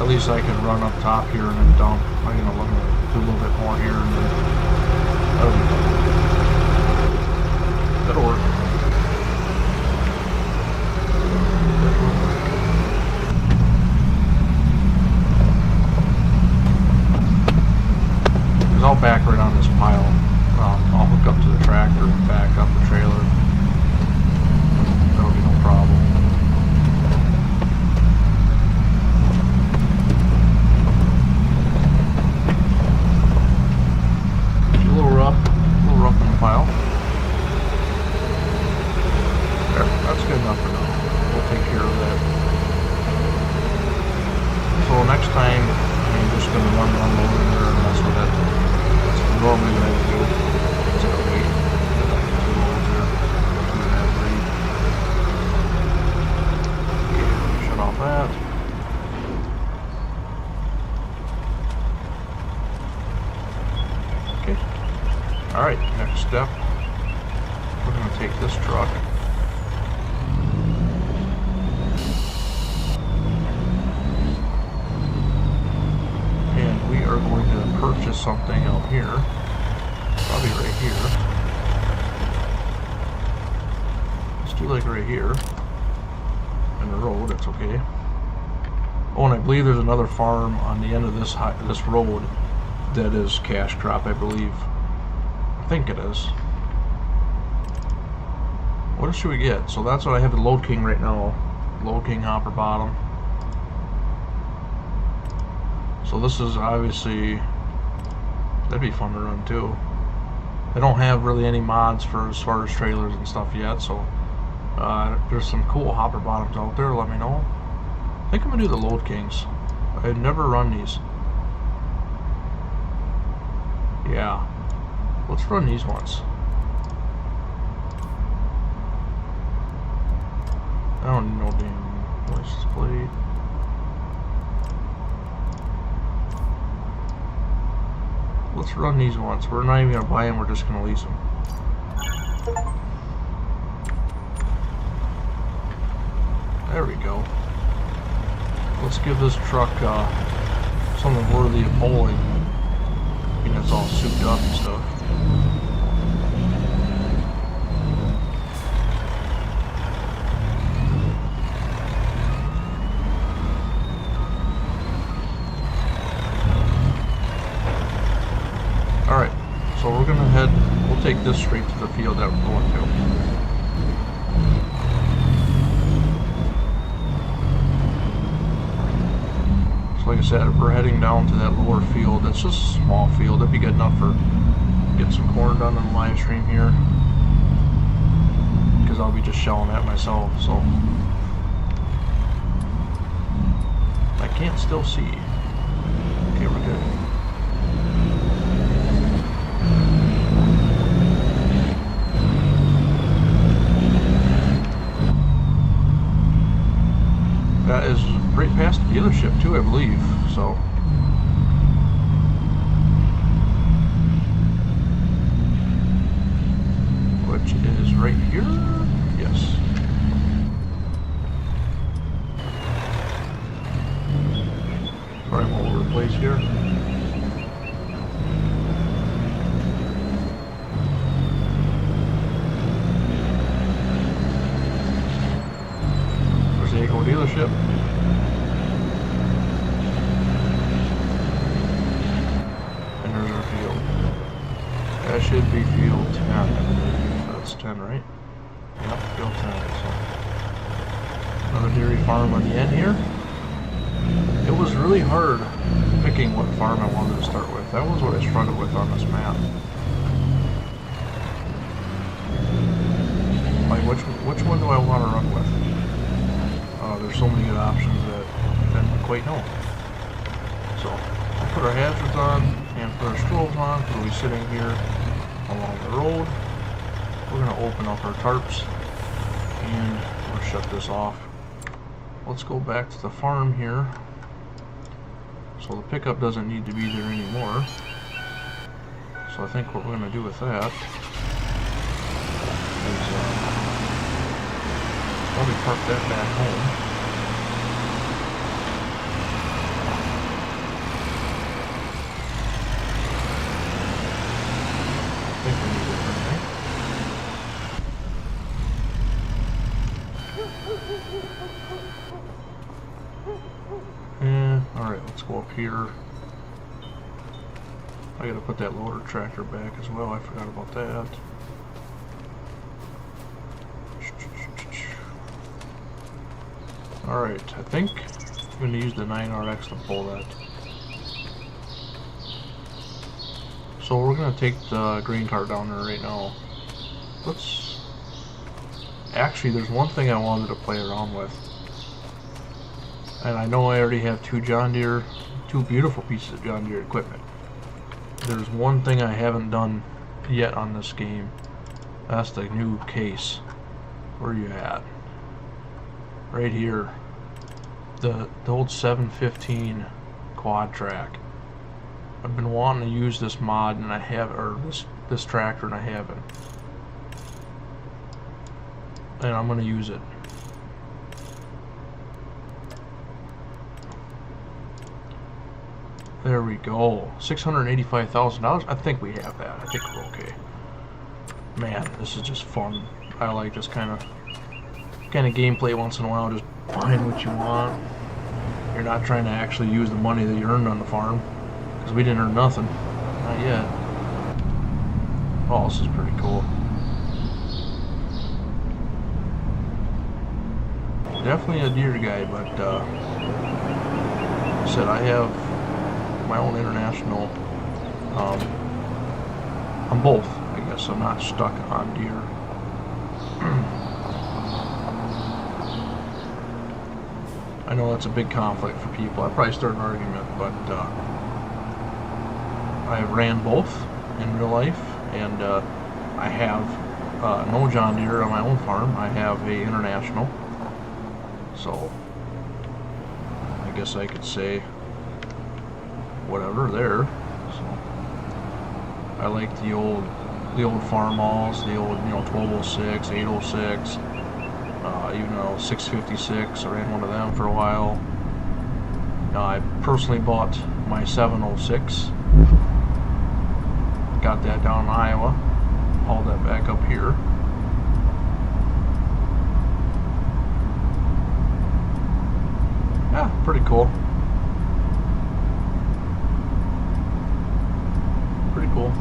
At least I can run up top here and then dump. I'm gonna do a little bit more here and then that'll be fun. That'll work. Because I'll back right on this pile. I'll hook up to the tractor and back up the trailer. That'll be no problem. A little rough in the pile. There, that's good enough for now. We'll take care of that. So next time, I'm just going to run the unloader in there and that's what that's normally what I would do. Just going to wait. Two loads there. 2.5 rate. Okay, shut off that. Okay. Alright, next step. We're going to take this truck. Are going to purchase something out here, probably right here. Let's do like right here in the road. That's okay. Oh, and I believe there's another farm on the end of this road that is cash crop. I believe. I think it is. What should we get? So that's what I have the Load King right now. Load King hopper bottom. So this is obviously, that'd be fun to run too. They don't have really any mods for as far as trailers and stuff yet, so there's some cool hopper bottoms out there, let me know. I think I'm gonna do the Load Kings. I've never run these. Yeah, let's run these ones. I don't need no damn license plate. Let's run these once. We're not even going to buy them, we're just going to lease them. There we go. Let's give this truck something worthy of pulling. I mean, it's all souped up and stuff. Alright, so we're going to head, we'll take this straight to the field that we're going to. So like I said, we're heading down to that lower field. It's just a small field. It'd be good enough for getting some corn done on the live stream here. Because I'll be just shelling that myself, so. I can't still see. Okay, we're good. That is right past the dealership too, I believe, so. Which is right here? Yes. Probably all over the place here. Dealership. And there's our field. That should be field 10, I believe. That's 10, right? Yep, field 10. So another dairy farm on the end here. It was really hard picking what farm I wanted to start with. That was what I struggled with on this map. Like, which one do I want to run with? There's so many good options that I didn't quite know. So, we'll put our hazards on and put our strobes on. We'll be sitting here along the road. We're going to open up our tarps and we'll shut this off. Let's go back to the farm here. So the pickup doesn't need to be there anymore. So I think what we're going to do with that is probably park that back home. go up here. I gotta put that loader tractor back as well. I forgot about that. Alright, I think I'm going to use the 9RX to pull that. So we're going to take the green cart down there right now. Let's... Actually, there's one thing I wanted to play around with. And I know I already have two beautiful pieces of John Deere equipment. There's one thing I haven't done yet on this game. That's the new case. Where are you at? Right here. The old 715 quad track. I've been wanting to use this mod and I have, or this tractor, and I haven't. And I'm gonna use it. There we go. $685,000. I think we have that. I think we're okay. Man, this is just fun. I like this kind of gameplay once in a while. Just buying what you want. You're not trying to actually use the money that you earned on the farm, because we didn't earn nothing. Not yet. Oh, this is pretty cool. Definitely a deer guy, but like I said, I have my own international. I'm both, I guess. I'm not stuck on deer. I know that's a big conflict for people. I probably start an argument, but I ran both in real life, and I have no John Deere on my own farm. I have a international, so I guess I could say whatever there. So I like the old farmalls, the old 1206, 806. Even though 656, I ran one of them for a while. I personally bought my 706. Got that down in Iowa. Hauled that back up here. Yeah, pretty cool. Pretty cool.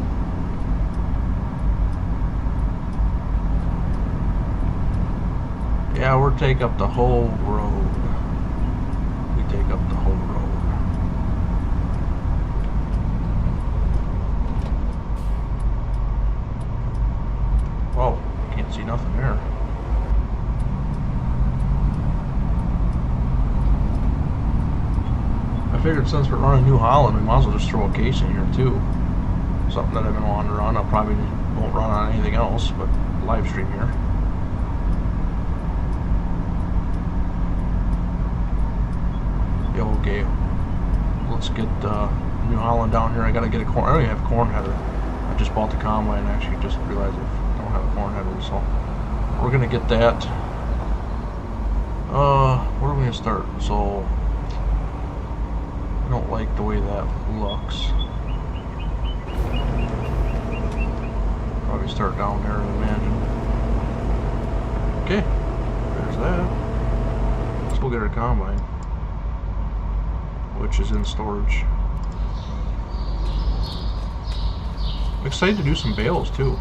Yeah, we're taking up the whole road. We take up the whole road. Whoa, can't see nothing there. I figured since we're running New Holland, we might as well just throw a case in here too. Something that I've been wanting to run. I probably won't run on anything else, but live stream here. Okay, let's get New Holland down here. I gotta get a corn. I don't even have a corn header. I just bought the combine and actually just realized I don't have a corn header, so we're gonna get that. Where are we gonna start? So I don't like the way that looks. Probably start down there, I imagine. Okay, there's that. Let's go get our combine, which is in storage. I'm excited to do some bales too.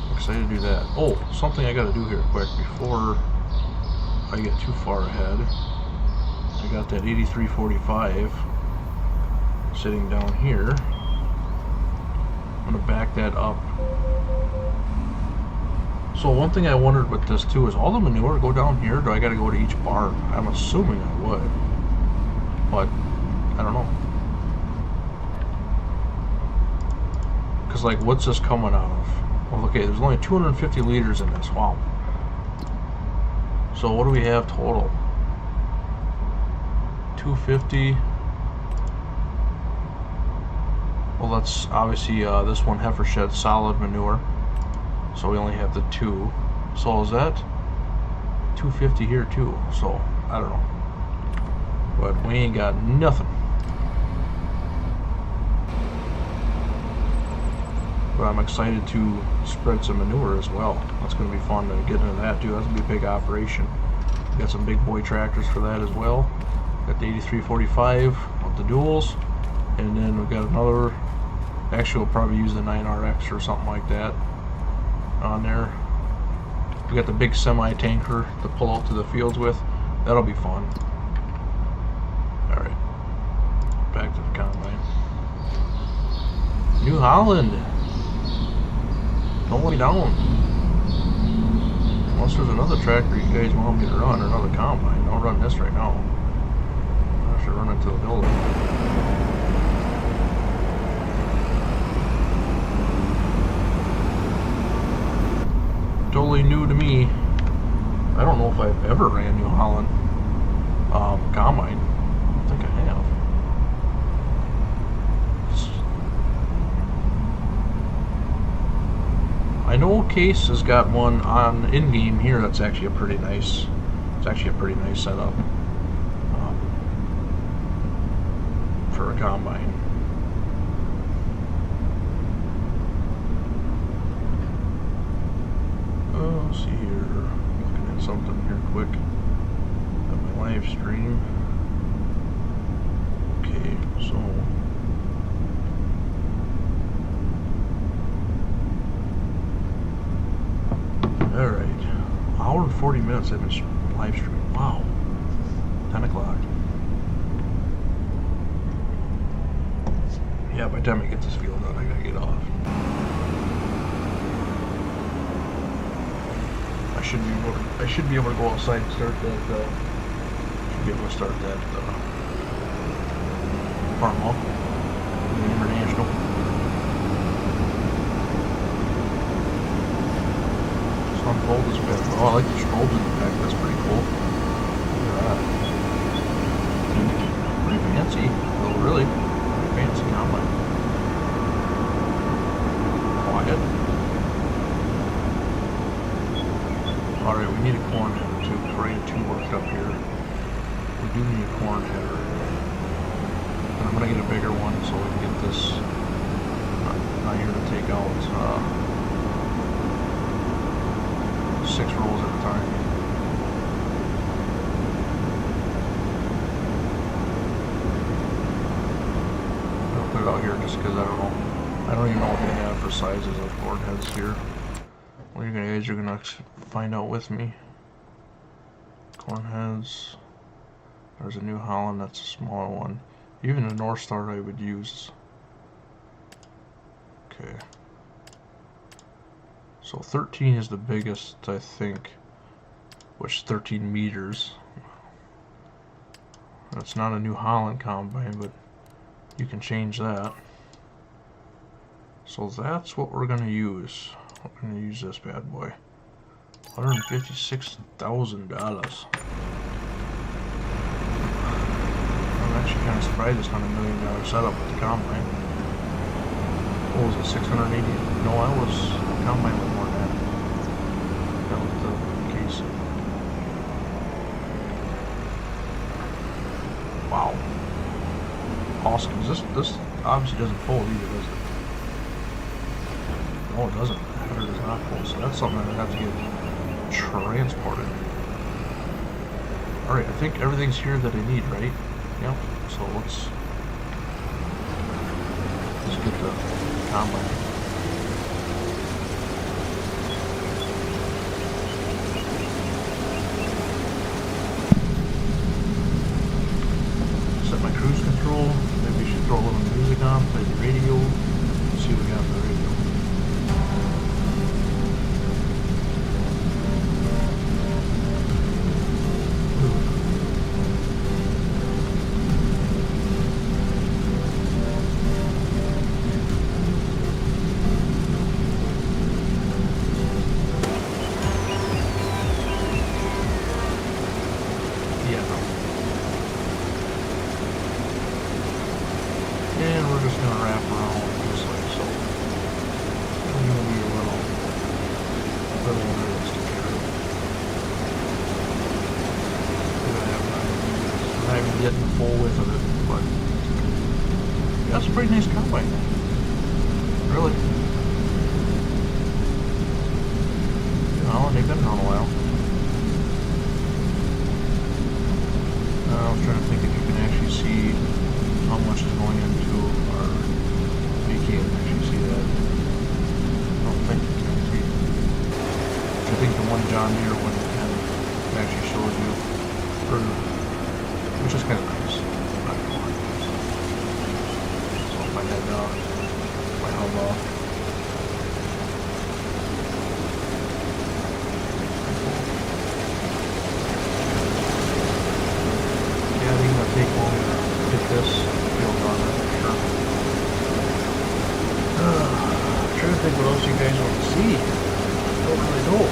I'm excited to do that. Oh, something I gotta do here quick before I get too far ahead. I got that 8345 sitting down here. I'm gonna back that up. So one thing I wondered with this too is all the manure go down here, or do I gotta go to each barn? I'm assuming I would, but I don't know. Because like, what's this coming out of? Well, okay, there's only 250 liters in this. Wow. So what do we have total? 250. Well, that's obviously this one heifer shed solid manure. So we only have the 2. So is that 250 here too? So I don't know. But we ain't got nothing. But I'm excited to spread some manure as well. That's going to be fun to get into that too. That's going to be a big operation. Got some big boy tractors for that as well. Got the 8345 the duals, and then we've got another. Actually, we'll probably use the 9RX or something like that on there. We got the big semi-tanker to pull out to the fields with. That'll be fun. Alright. Back to the combine. New Holland. Don't let me down. Unless there's another tractor you guys want me to run, or another combine. Don't run this right now. I should run into the building. Totally new to me. I don't know if I've ever ran New Holland combine. I think I have. I know Case has got one on in-game here. That's actually a pretty nice. It's actually a pretty nice setup for a combine. Let's see here, looking at something here quick. Got my live stream. Okay, so alright. Hour and 40 minutes I've been live streaming. Wow. 10 o'clock. Yeah, by the time I get this field done, I gotta get off. I should be able to go outside and start that. Should be able to start that farm off in the International. Just unfold this bit. Oh, I like the strobes in the back. That's pretty cool. Look at that. Pretty fancy. Oh, really? Pretty fancy combine. Quiet. Alright, we need a corn header too, because we're getting too worked up here. We do need a corn header. And I'm going to get a bigger one so we can get this not here to take out 6 rolls at a time. I'll put it out here just because I don't know. I don't even know what they have for sizes of corn heads here. Well, you guys are gonna find out with me. Corn heads. There's a New Holland, that's a smaller one. Even a North Star I would use. Okay. So 13 is the biggest, I think, which is 13 meters. That's not a New Holland combine, but you can change that. So that's what we're gonna use. We're going to use this bad boy. $156,000. I'm actually kind of surprised it's not $1 million setup with the combine. What was it, 680? No, I was combine with more than that. That was the case. Wow. Awesome. This obviously doesn't fold either, does it? No, it doesn't. It is not full, so that's something that I have to get transported. Alright, I think everything's here that I need, right? Yep. So let's get the combine. Set my cruise control. Maybe we should throw a little music on, play the radio. Let's see what we got on the radio. And we're just going to wrap around this way, so it's going to be a little unrealistic here. I'm not even getting the full width of it, but yeah, that's a pretty nice combine. Really. Well, they've been around a while. I was trying to think if you can actually see much is going into our, you can't actually see that. I don't think you can see. I think the one John Deere one actually shows you, which is kind of nice. Not gonna lie. So if I had my hub off. Yeah, I think it'll take longer to get this field on there for sure. I'm trying to think what else you guys want to see. I don't really know.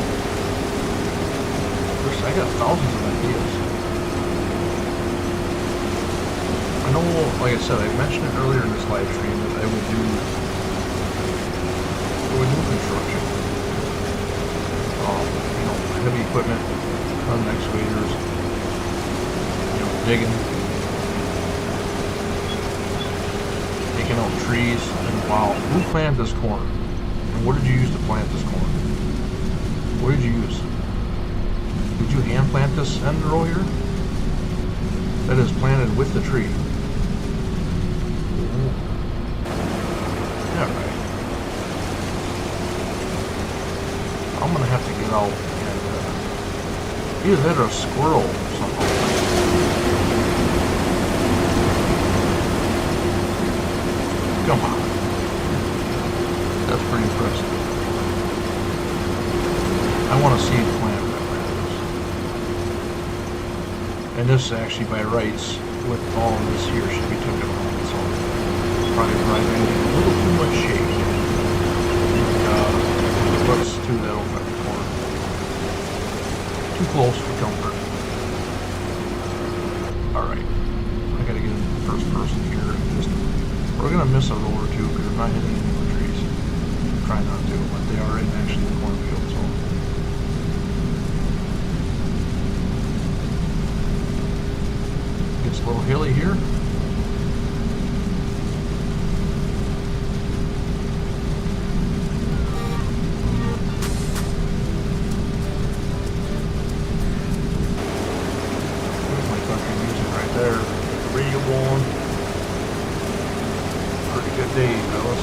Of course, I got thousands of ideas. I know, like I said, I mentioned it earlier in this live stream that I would do construction. Heavy equipment, tons of excavators, digging, taking out trees, and wow, who planted this corn? And what did you use to plant this corn? What did you use? Did you hand plant this end row here? That is planted with the tree. Yeah, right. I'm gonna have to get out and either that or a squirrel or something. Come on. That's pretty impressive. I want to see the plant that matters. And this actually by rights with all of this here should be taken home. So probably driving a little too much shade. Let's do that over the corner. Too close for comfort. Alright. I gotta get in first person here. We're gonna miss a row or two because we're not hitting any more trees. Try not to, but they are in actually the cornfield, so. Gets a little hilly here. There's my country music right there. Radio going. Pretty good day, fellas.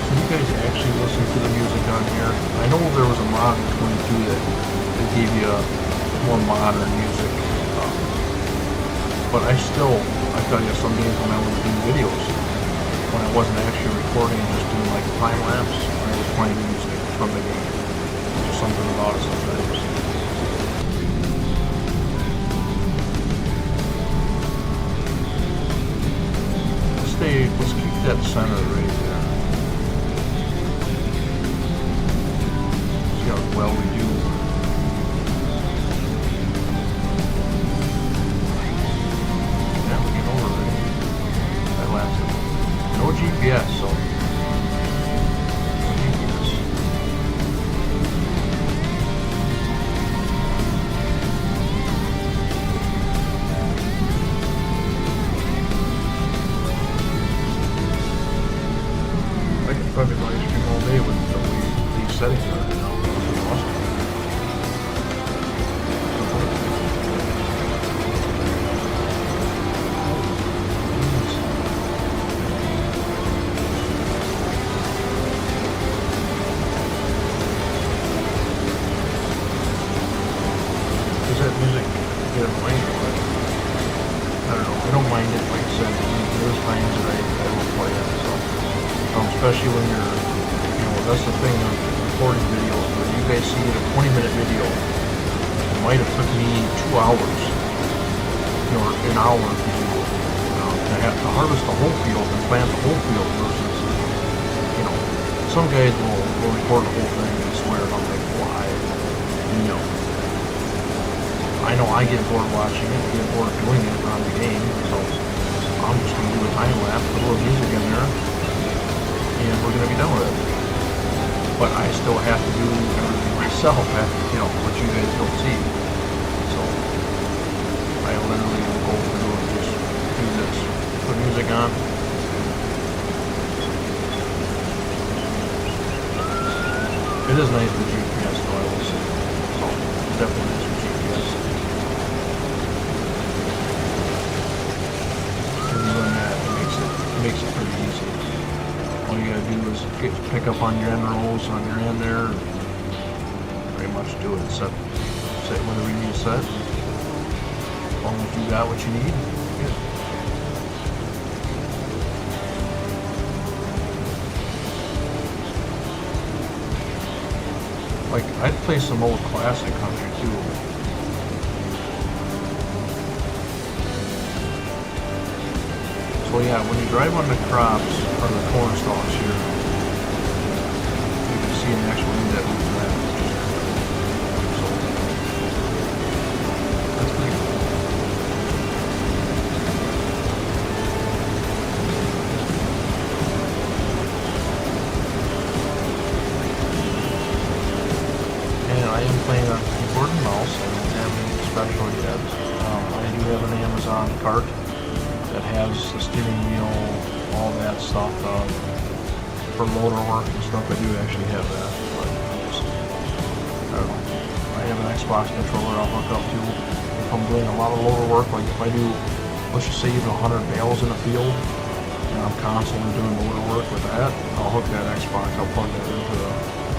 So you guys actually listen to the music on here. I know there was a mod in 22 that gave you more modern music. But I tell you, some days when I was doing videos, when I wasn't actually recording and just doing like time lapse, I was playing music from the game. There's just something about it sometimes. Let's keep that center right there. See how well we do. Yeah, we get over it. That lasted. No GPS, so no GPS. I can probably live stream all day with the way these settings are now. That's awesome. That music get annoying, but I don't know. I don't mind it, like I said. There's times that I will play it, so especially when you're, that's the thing of recording videos. When you guys see a 20-minute video, it might have took me 2 hours, or an hour to do, to have to harvest the whole field and plant the whole field versus, some guys will record the whole thing and swear, and I'm like, why? I know I get bored watching it, I get bored doing it on the game, so I'm just going to do a time lapse, put a little music in there, and we're going to be done with it. But I still have to do everything myself, what you guys don't see. So I literally will go through and just do this. Put music on, It is nice with GPS though, I will say. So, it's definitely nice with GPS. When you run that, it makes it pretty easy. All you gotta do is pick up on your end rolls on your end there, and pretty much do it. Set whatever you need to set. As long as you got what you need, good. Like, I'd play some old classic country too. So yeah, when you drive on the crops or the corn stalks here, you can see an actual in-depth of that. So that's pretty cool. And I am playing on keyboard and mouse. I don't have anything special yet. I do have an Amazon cart that has the steering wheel, all that stuff for motor work and stuff. I do actually have that, but I don't know. I have an Xbox controller I'll hook up to if I'm doing a lot of loader work. Like if I do, let's just say even 100 bales in a field, and I'm constantly doing loader work with that, I'll hook that Xbox, I'll plug that into the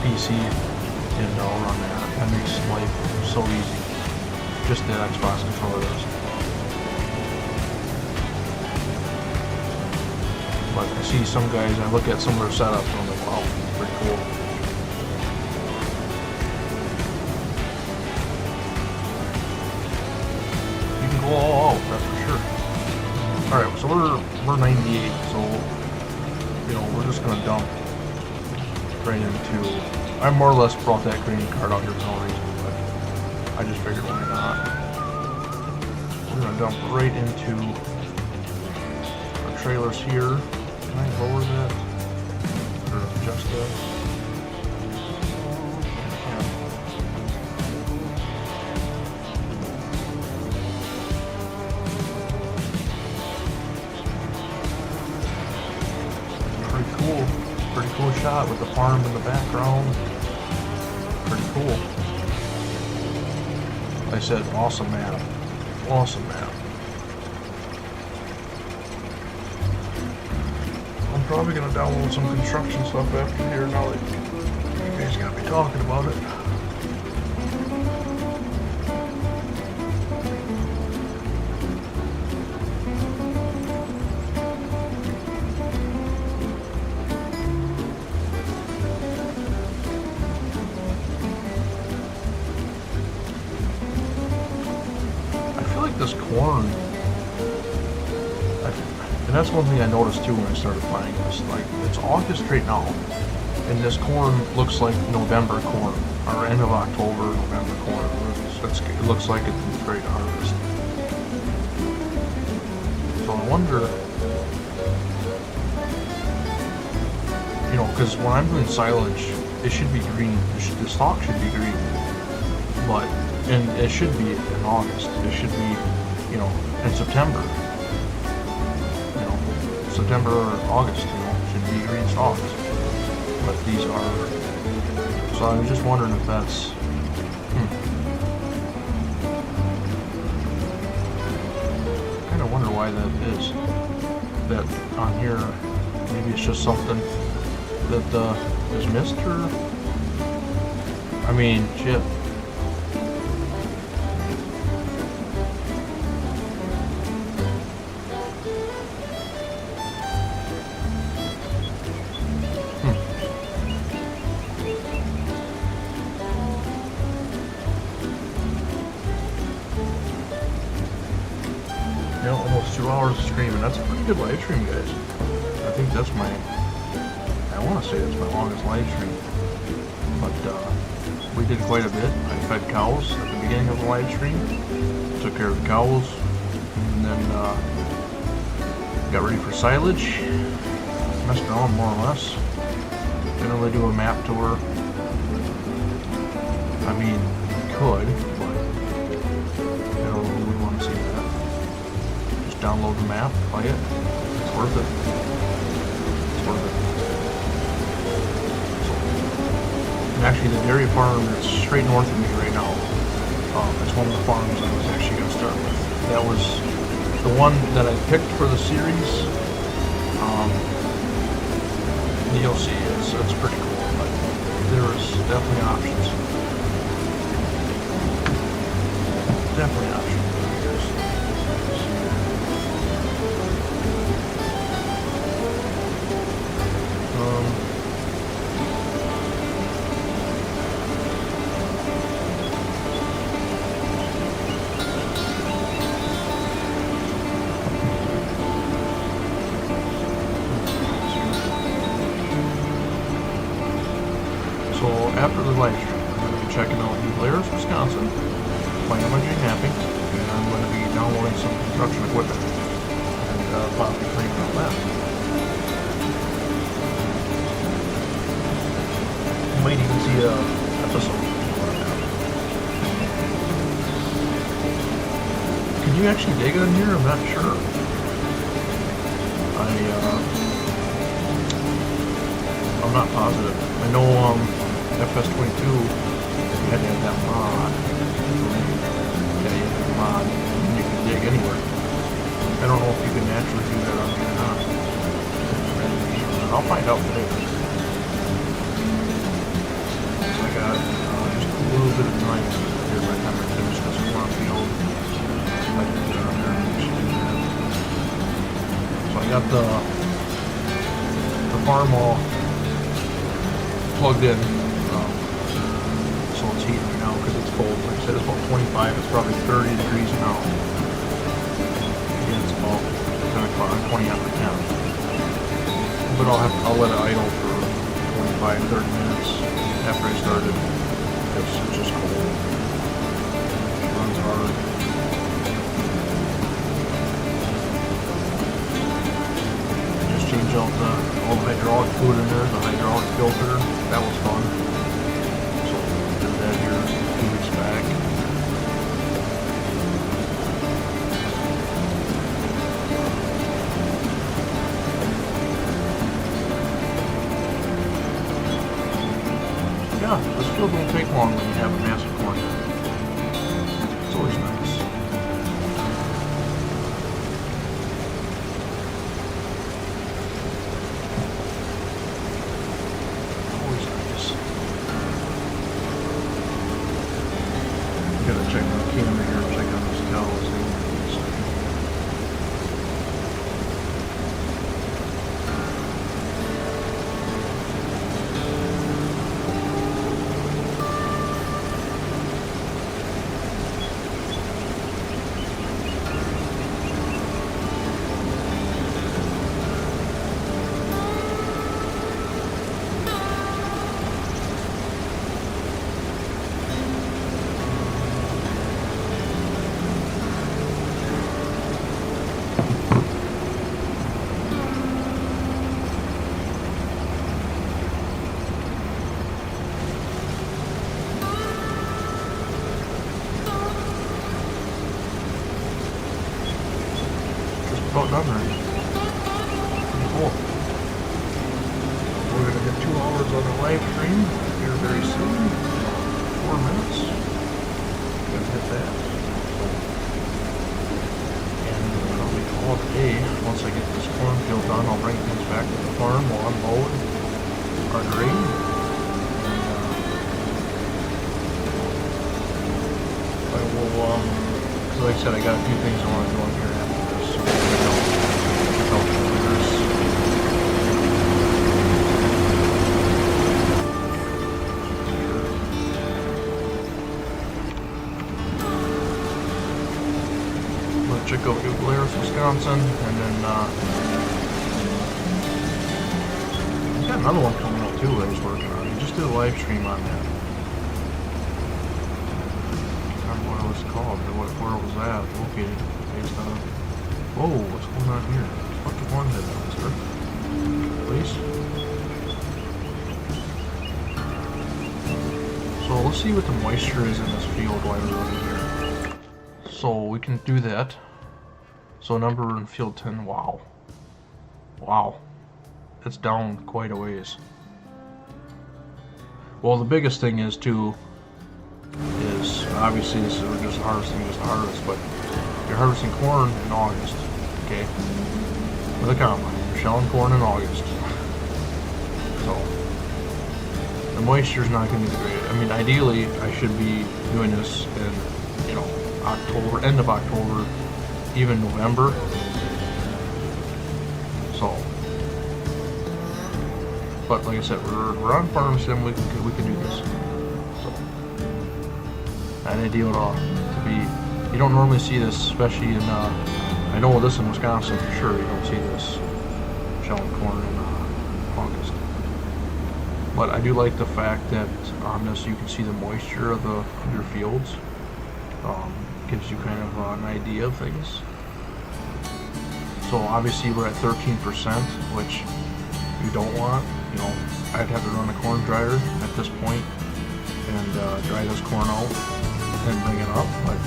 PC, and I'll run that. That makes life so easy. Just the Xbox controller does. But I see some guys, I look at some of their setups and I'm like, wow, pretty cool. You can go all out, that's for sure. Alright, so we're 98, so, you know, we're just gonna dump right into, I more or less brought that green card out here for no reason, but I just figured why not. We're gonna dump right into our trailers here. Can I lower that? Or adjust that? Yeah. Pretty cool. Pretty cool shot with the farm in the background. Pretty cool. Like I said, awesome map. Awesome map. I'm probably gonna download some construction stuff after here now that you guys gotta be talking about it. I feel like this corn, and that's one thing I noticed too when I started buying this. Like, it's August right now, and this corn looks like November corn, or end of October, November corn. It looks like it's ready to harvest. So I wonder, you know, because when I'm doing silage, it should be green. The stalk should be green, but and it should be in August. It should be, you know, in September. September or August, you know, should be green stalks. But these are, so I was just wondering if that's, I kind of wonder why that is. That on here, maybe it's just something that is missed, or, I mean, shit. Almost 2 hours of streaming. That's a pretty good live stream, guys. I think that's I want to say that's my longest live stream. But we did quite a bit. I fed cows at the beginning of the live stream. Took care of the cows. And then got ready for silage. Messed around more or less. Didn't really do a map tour. I mean, we could, but I don't know who would want to see that. Download the map, play it. It's worth it. It's worth it. So, Actually, the dairy farm that's straight north of me right now, it's one of the farms I was actually going to start with. That was the one that I picked for the series. You'll see, it's pretty cool, but there's definitely options. Definitely options. So after the live stream, I'm going to be checking out New Glarus, Wisconsin, biology mapping, and I'm going to be downloading some construction equipment and possibly playing on that. You might even see a episode. Can you actually dig on here? I'm not sure. I'm not positive. I know FS22 you had to have that mod. Yeah, you have the mod and you can dig anywhere. I don't know if you can naturally do that on here or not. I'll find out today. So I got just a little bit of time here by the time I finish this cornfield. See if I can get it on there. So I got the farm all plugged in, so it's heating right now because it's cold. Like I said, it's about 25. It's probably 30 degrees now. Again, it's about 10 o'clock, 20 after 10. But I'll let it idle for 25, 30 minutes after I started. It's just cold. It runs hard. Change out all the hydraulic fluid in there, the hydraulic filter. That was fun. So did that here 2 weeks back. Yeah, this field won't take long when you have a massive corn. It's always nice. Check my camera here, check out those cows. About done already. Pretty cool. We're gonna get 2 hours on the live stream here very soon. 4 minutes. Gonna hit that. And probably call it a day. Once I get this cornfield done, I'll bring things back to the farm. We'll unload our grain. And I will, so like I said, I got a few things I want to do on here after this. So check out New Glarus, Wisconsin, and then I got another one coming up too that I was working on. I just did a live stream on that. I don't remember what it was called or where it was at, located based on. Whoa, what's going on here? Fuck the one head down, sir. Please. So let's see what the moisture is in this field while we're over here. So we can do that. So number in field 10, wow. Wow. It's down quite a ways. Well, the biggest thing is too, is obviously this is just a harvest, but you're harvesting corn in August, okay? With a combine, you're shelling corn in August. So, the moisture's not going to be great. I mean, ideally, I should be doing this in, you know, October, end of October, even November. So, but like I said, we're on farm sim. We can do this. So, not ideal at all to be. You don't normally see this, especially in. I know this in Wisconsin for sure. You don't see this shelling corn in August. But I do like the fact that on this you can see the moisture of your fields. Gives you kind of an idea of things. So obviously we're at 13%, which you don't want. You know, I'd have to run a corn dryer at this point and dry this corn out and bring it up. But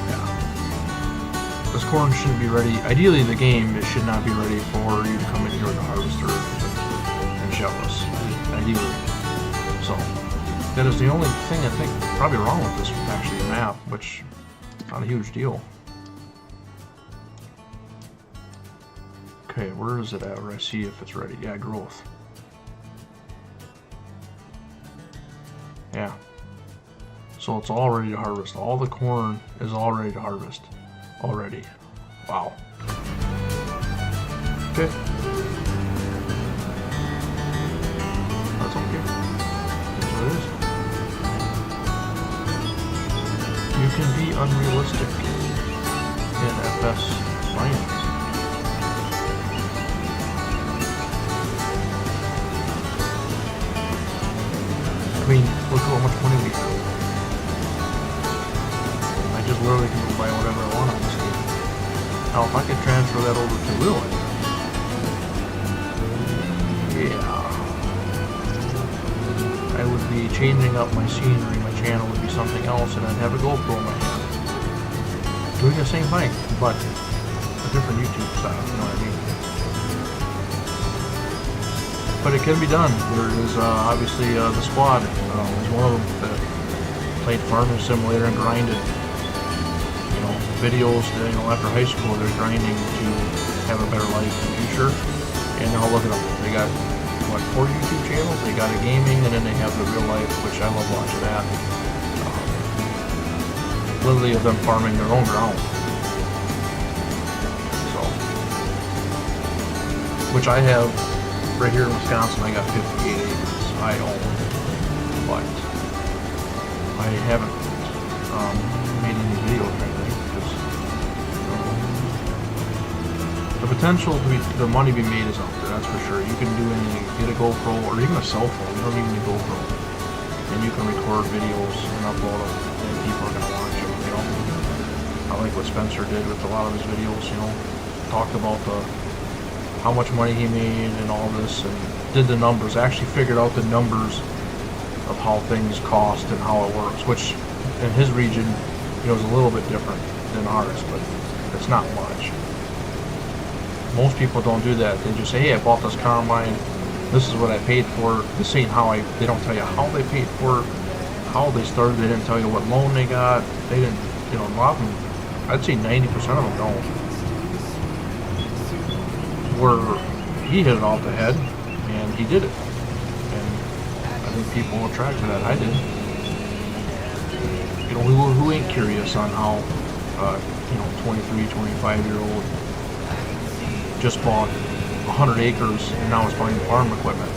yeah, this corn shouldn't be ready. Ideally, the game it should not be ready for you to come in here with a harvester and shell this. Ideally, so that is the only thing I think probably wrong with this actually map, which is not a huge deal. Okay, where is it at? Where I see if it's ready? Yeah, growth. Yeah. So it's all ready to harvest. All the corn is all ready to harvest already. Wow. Okay. That's okay. That's what it is. You can be unrealistic in FS finance. I mean, look at how much money we have. I just literally can buy whatever I want on this game. Now, if I could transfer that over to real life, yeah, I would be changing up my scenery. My channel would be something else, and I'd have a GoPro in my hand, doing the same thing, but a different YouTube style. You know what I mean? But it can be done. There is obviously the squad was one of them that played Farming Simulator and grinded. You know, videos. You know, after high school, they're grinding to have a better life in the future. And now look at them. They got what 4 YouTube channels. They got a gaming, and then they have the real life, which I love watching that. Literally of them farming their own ground. So, which I have. Right here in Wisconsin, I got 58 acres I own, but I haven't made any videos or anything because the potential to be, the money be made is out there. That's for sure. You can do anything. Get a GoPro or even a cell phone. You don't even need a GoPro, and you can record videos and upload them, and people are gonna watch them. You know, I like what Spencer did with a lot of his videos. You know, talked about how much money he made and all this, and did the numbers, actually figured out the numbers of how things cost and how it works, which in his region, you know, is a little bit different than ours, but it's not much. Most people don't do that. They just say, hey, I bought this combine, this is what I paid for. This ain't how they don't tell you how they paid for it, how they started. They didn't tell you what loan they got. They didn't, you know, a lot of them, I'd say 90% of them don't. Where he hit it off the head, and he did it, and I think people will attract to that. I did. You know, who ain't curious on how, you know, 23, 25-year-old just bought 100 acres and now is buying farm equipment,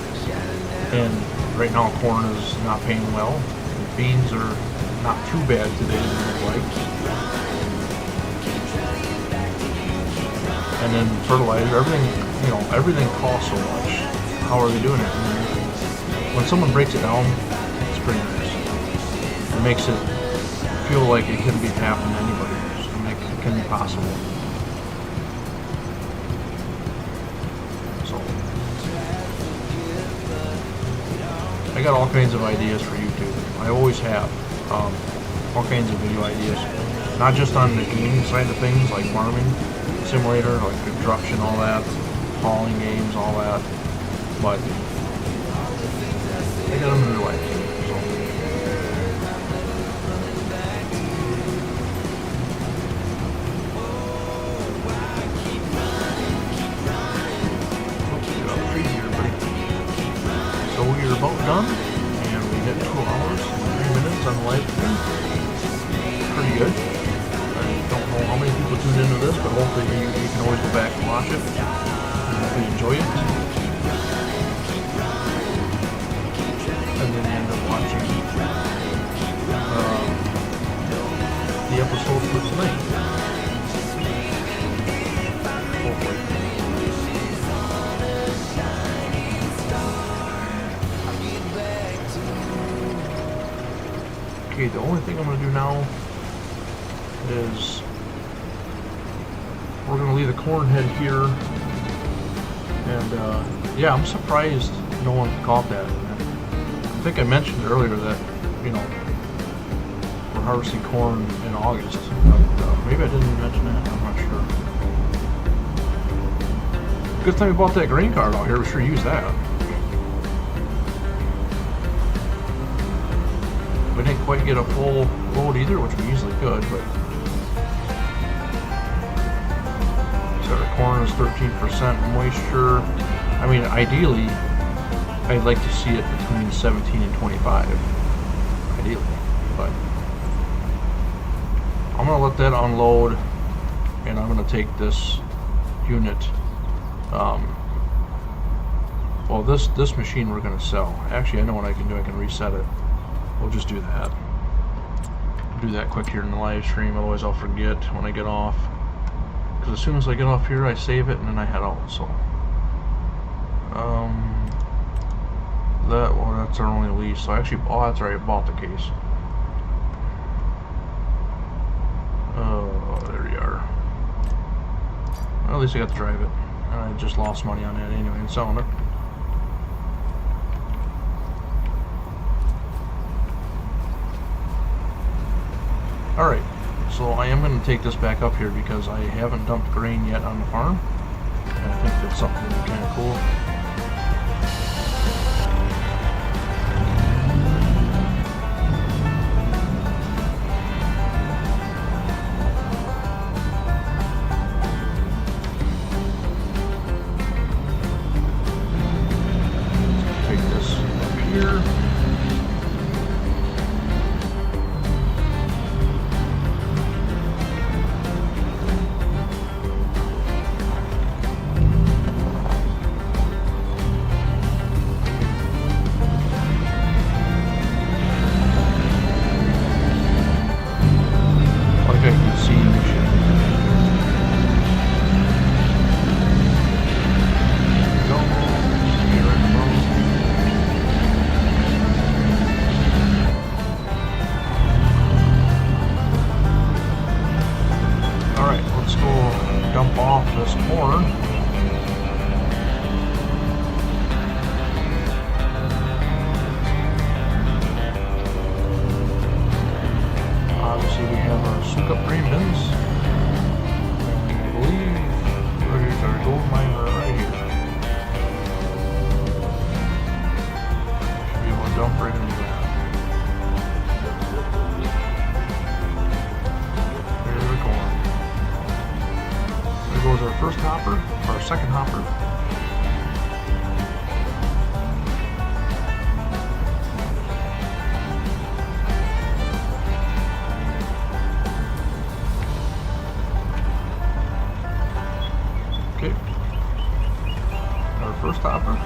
and right now corn is not paying well, and beans are not too bad today, they look like. And then fertilizer, everything, you know, everything costs so much. How are they doing it? I mean, when someone breaks it down, it's pretty nice. It makes it feel like it can be happening to anybody. It can be possible. So, I got all kinds of ideas for YouTube. I always have all kinds of video ideas. Not just on the gaming side of things, like farming simulator, like construction, all that, hauling games, all that, but I got them in their life too, so. Get out of the trees here, buddy. So we're about done, and we hit 2 hours and 3 minutes on the live stream. Pretty good. I don't know how many people tuned into this, but hopefully you can always go back and watch it. And hopefully you enjoy it. And then end up watching the episode for tonight. Hopefully. Okay, the only thing I'm going to do now is we're going to leave the corn head here. And yeah, I'm surprised no one caught that. I think I mentioned earlier that, you know, we're harvesting corn in August, but maybe I didn't mention that, I'm not sure. Good thing we bought that grain cart out here, we sure use that. We didn't quite get a full load either, which we usually could, but so our corn is 13% moisture. I mean, ideally, I'd like to see it between 17 and 25, ideally, but I'm going to let that unload, and I'm going to take this unit, well, this machine we're going to sell. Actually, I know what I can do, I can reset it. We'll just do that. Do that quick here in the live stream, otherwise I'll forget when I get off, because as soon as I get off here, I save it, and then I head out, so. Well, that's our only lease. So actually, oh, that's right, I bought the case. Oh, there you are. Well, at least I got to drive it. And I just lost money on that anyway, and selling it. Alright, so I am going to take this back up here because I haven't dumped grain yet on the farm. And I think that's something kind of cool. First hopper, or second hopper. Okay. Our first hopper.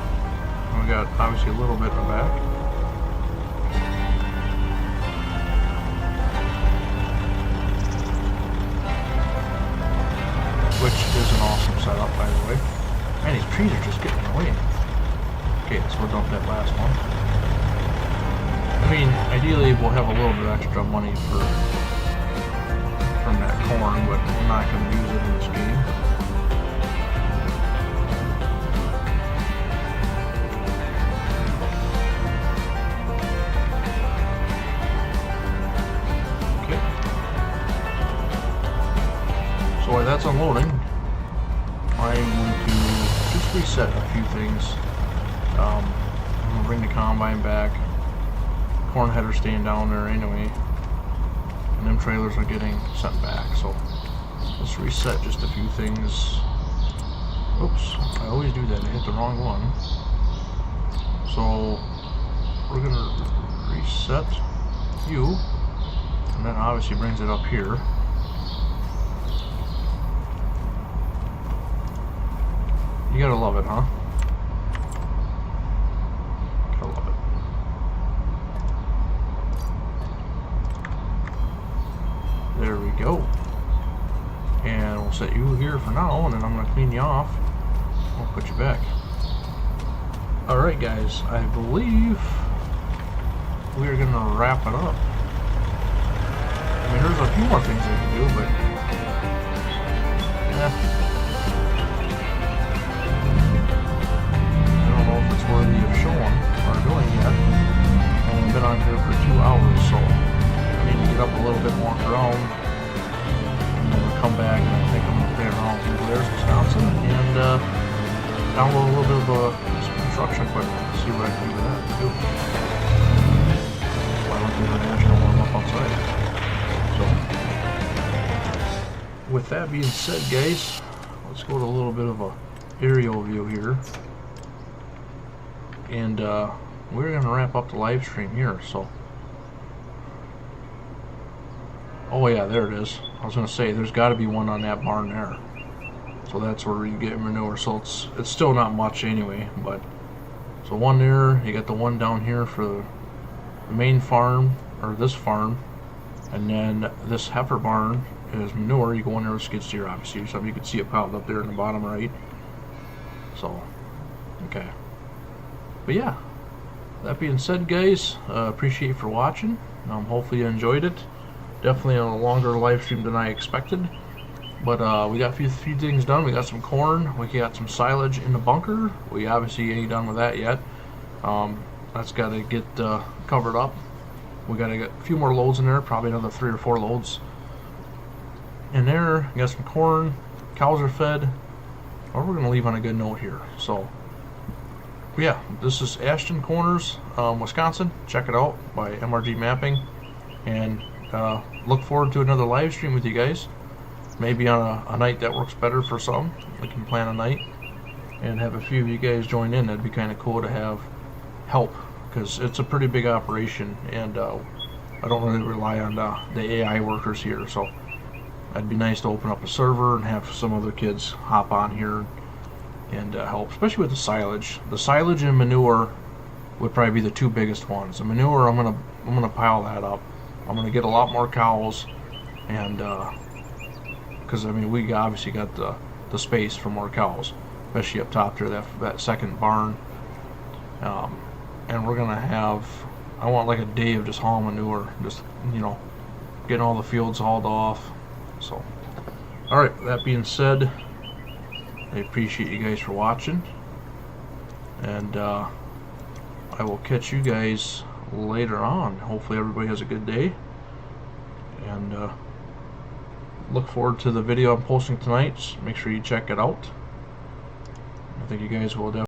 And we got obviously a little bit in the back. Which is an awesome setup, by the way. Man, these trees are just getting in the way. Okay, so we'll dump that last one. I mean, ideally we'll have a little bit extra money from that corn, but we're not going to use it in this game. So while that's unloading, I'm going to just reset a few things. I'm I'm gonna bring the combine back. Corn header's staying down there anyway, and them trailers are getting sent back. So let's reset just a few things. Oops, I always do that. I hit the wrong one. So we're gonna reset you, and then obviously brings it up here. You gotta love it, huh? Gotta love it. There we go. And we'll set you here for now, and then I'm gonna clean you off. I'll put you back. Alright guys, I believe we are gonna wrap it up. I mean, there's a few more things I can do, but I don't know if it's worthy of showing or doing yet. I've only been on here for 2 hours, so I need to get up a little bit and walk around. I'm gonna come back, and I think I'm gonna play around through Blair's, Wisconsin, and download a little bit of some construction equipment, see what I can do with that too. That's why I went to International warm up outside. So, with that being said, guys, let's go to a little bit of a aerial view here, and we're gonna wrap up the live stream here. So, oh yeah, there it is. I was gonna say there's got to be one on that barn there. So that's where you get manure. So it's still not much anyway, but so one there, you got the one down here for the main farm, or this farm, and then this heifer barn is manure. You go in there with skid steer, obviously, so you can see it piled up there in the bottom right. So, okay. But yeah, that being said, guys, appreciate you for watching. Hopefully you enjoyed it. Definitely a longer live stream than I expected. But we got a few things done. We got some corn. We got some silage in the bunker. We obviously ain't done with that yet. That's got to get covered up. We got to get a few more loads in there. Probably another 3 or 4 loads in there. We got some corn. Cows are fed. Or we're going to leave on a good note here. So, yeah, this is Ashton Corners, Wisconsin. Check it out by MRG Mapping. And look forward to another live stream with you guys. Maybe on a night that works better for some. We can plan a night and have a few of you guys join in. That'd be kind of cool to have help, because it's a pretty big operation, and I don't really rely on the AI workers here. So it'd be nice to open up a server and have some other kids hop on here and help, especially with the silage. The silage and manure would probably be the 2 biggest ones. The manure, I'm gonna pile that up. I'm gonna get a lot more cows, and because I mean, we obviously got the space for more cows, especially up top there, that second barn. And we're gonna have, I want like a day of just hauling manure, just, you know, getting all the fields hauled off. So, all right, that being said, I appreciate you guys for watching, and I will catch you guys later on. Hopefully everybody has a good day, and look forward to the video I'm posting tonight. Make sure you check it out. I think you guys will definitely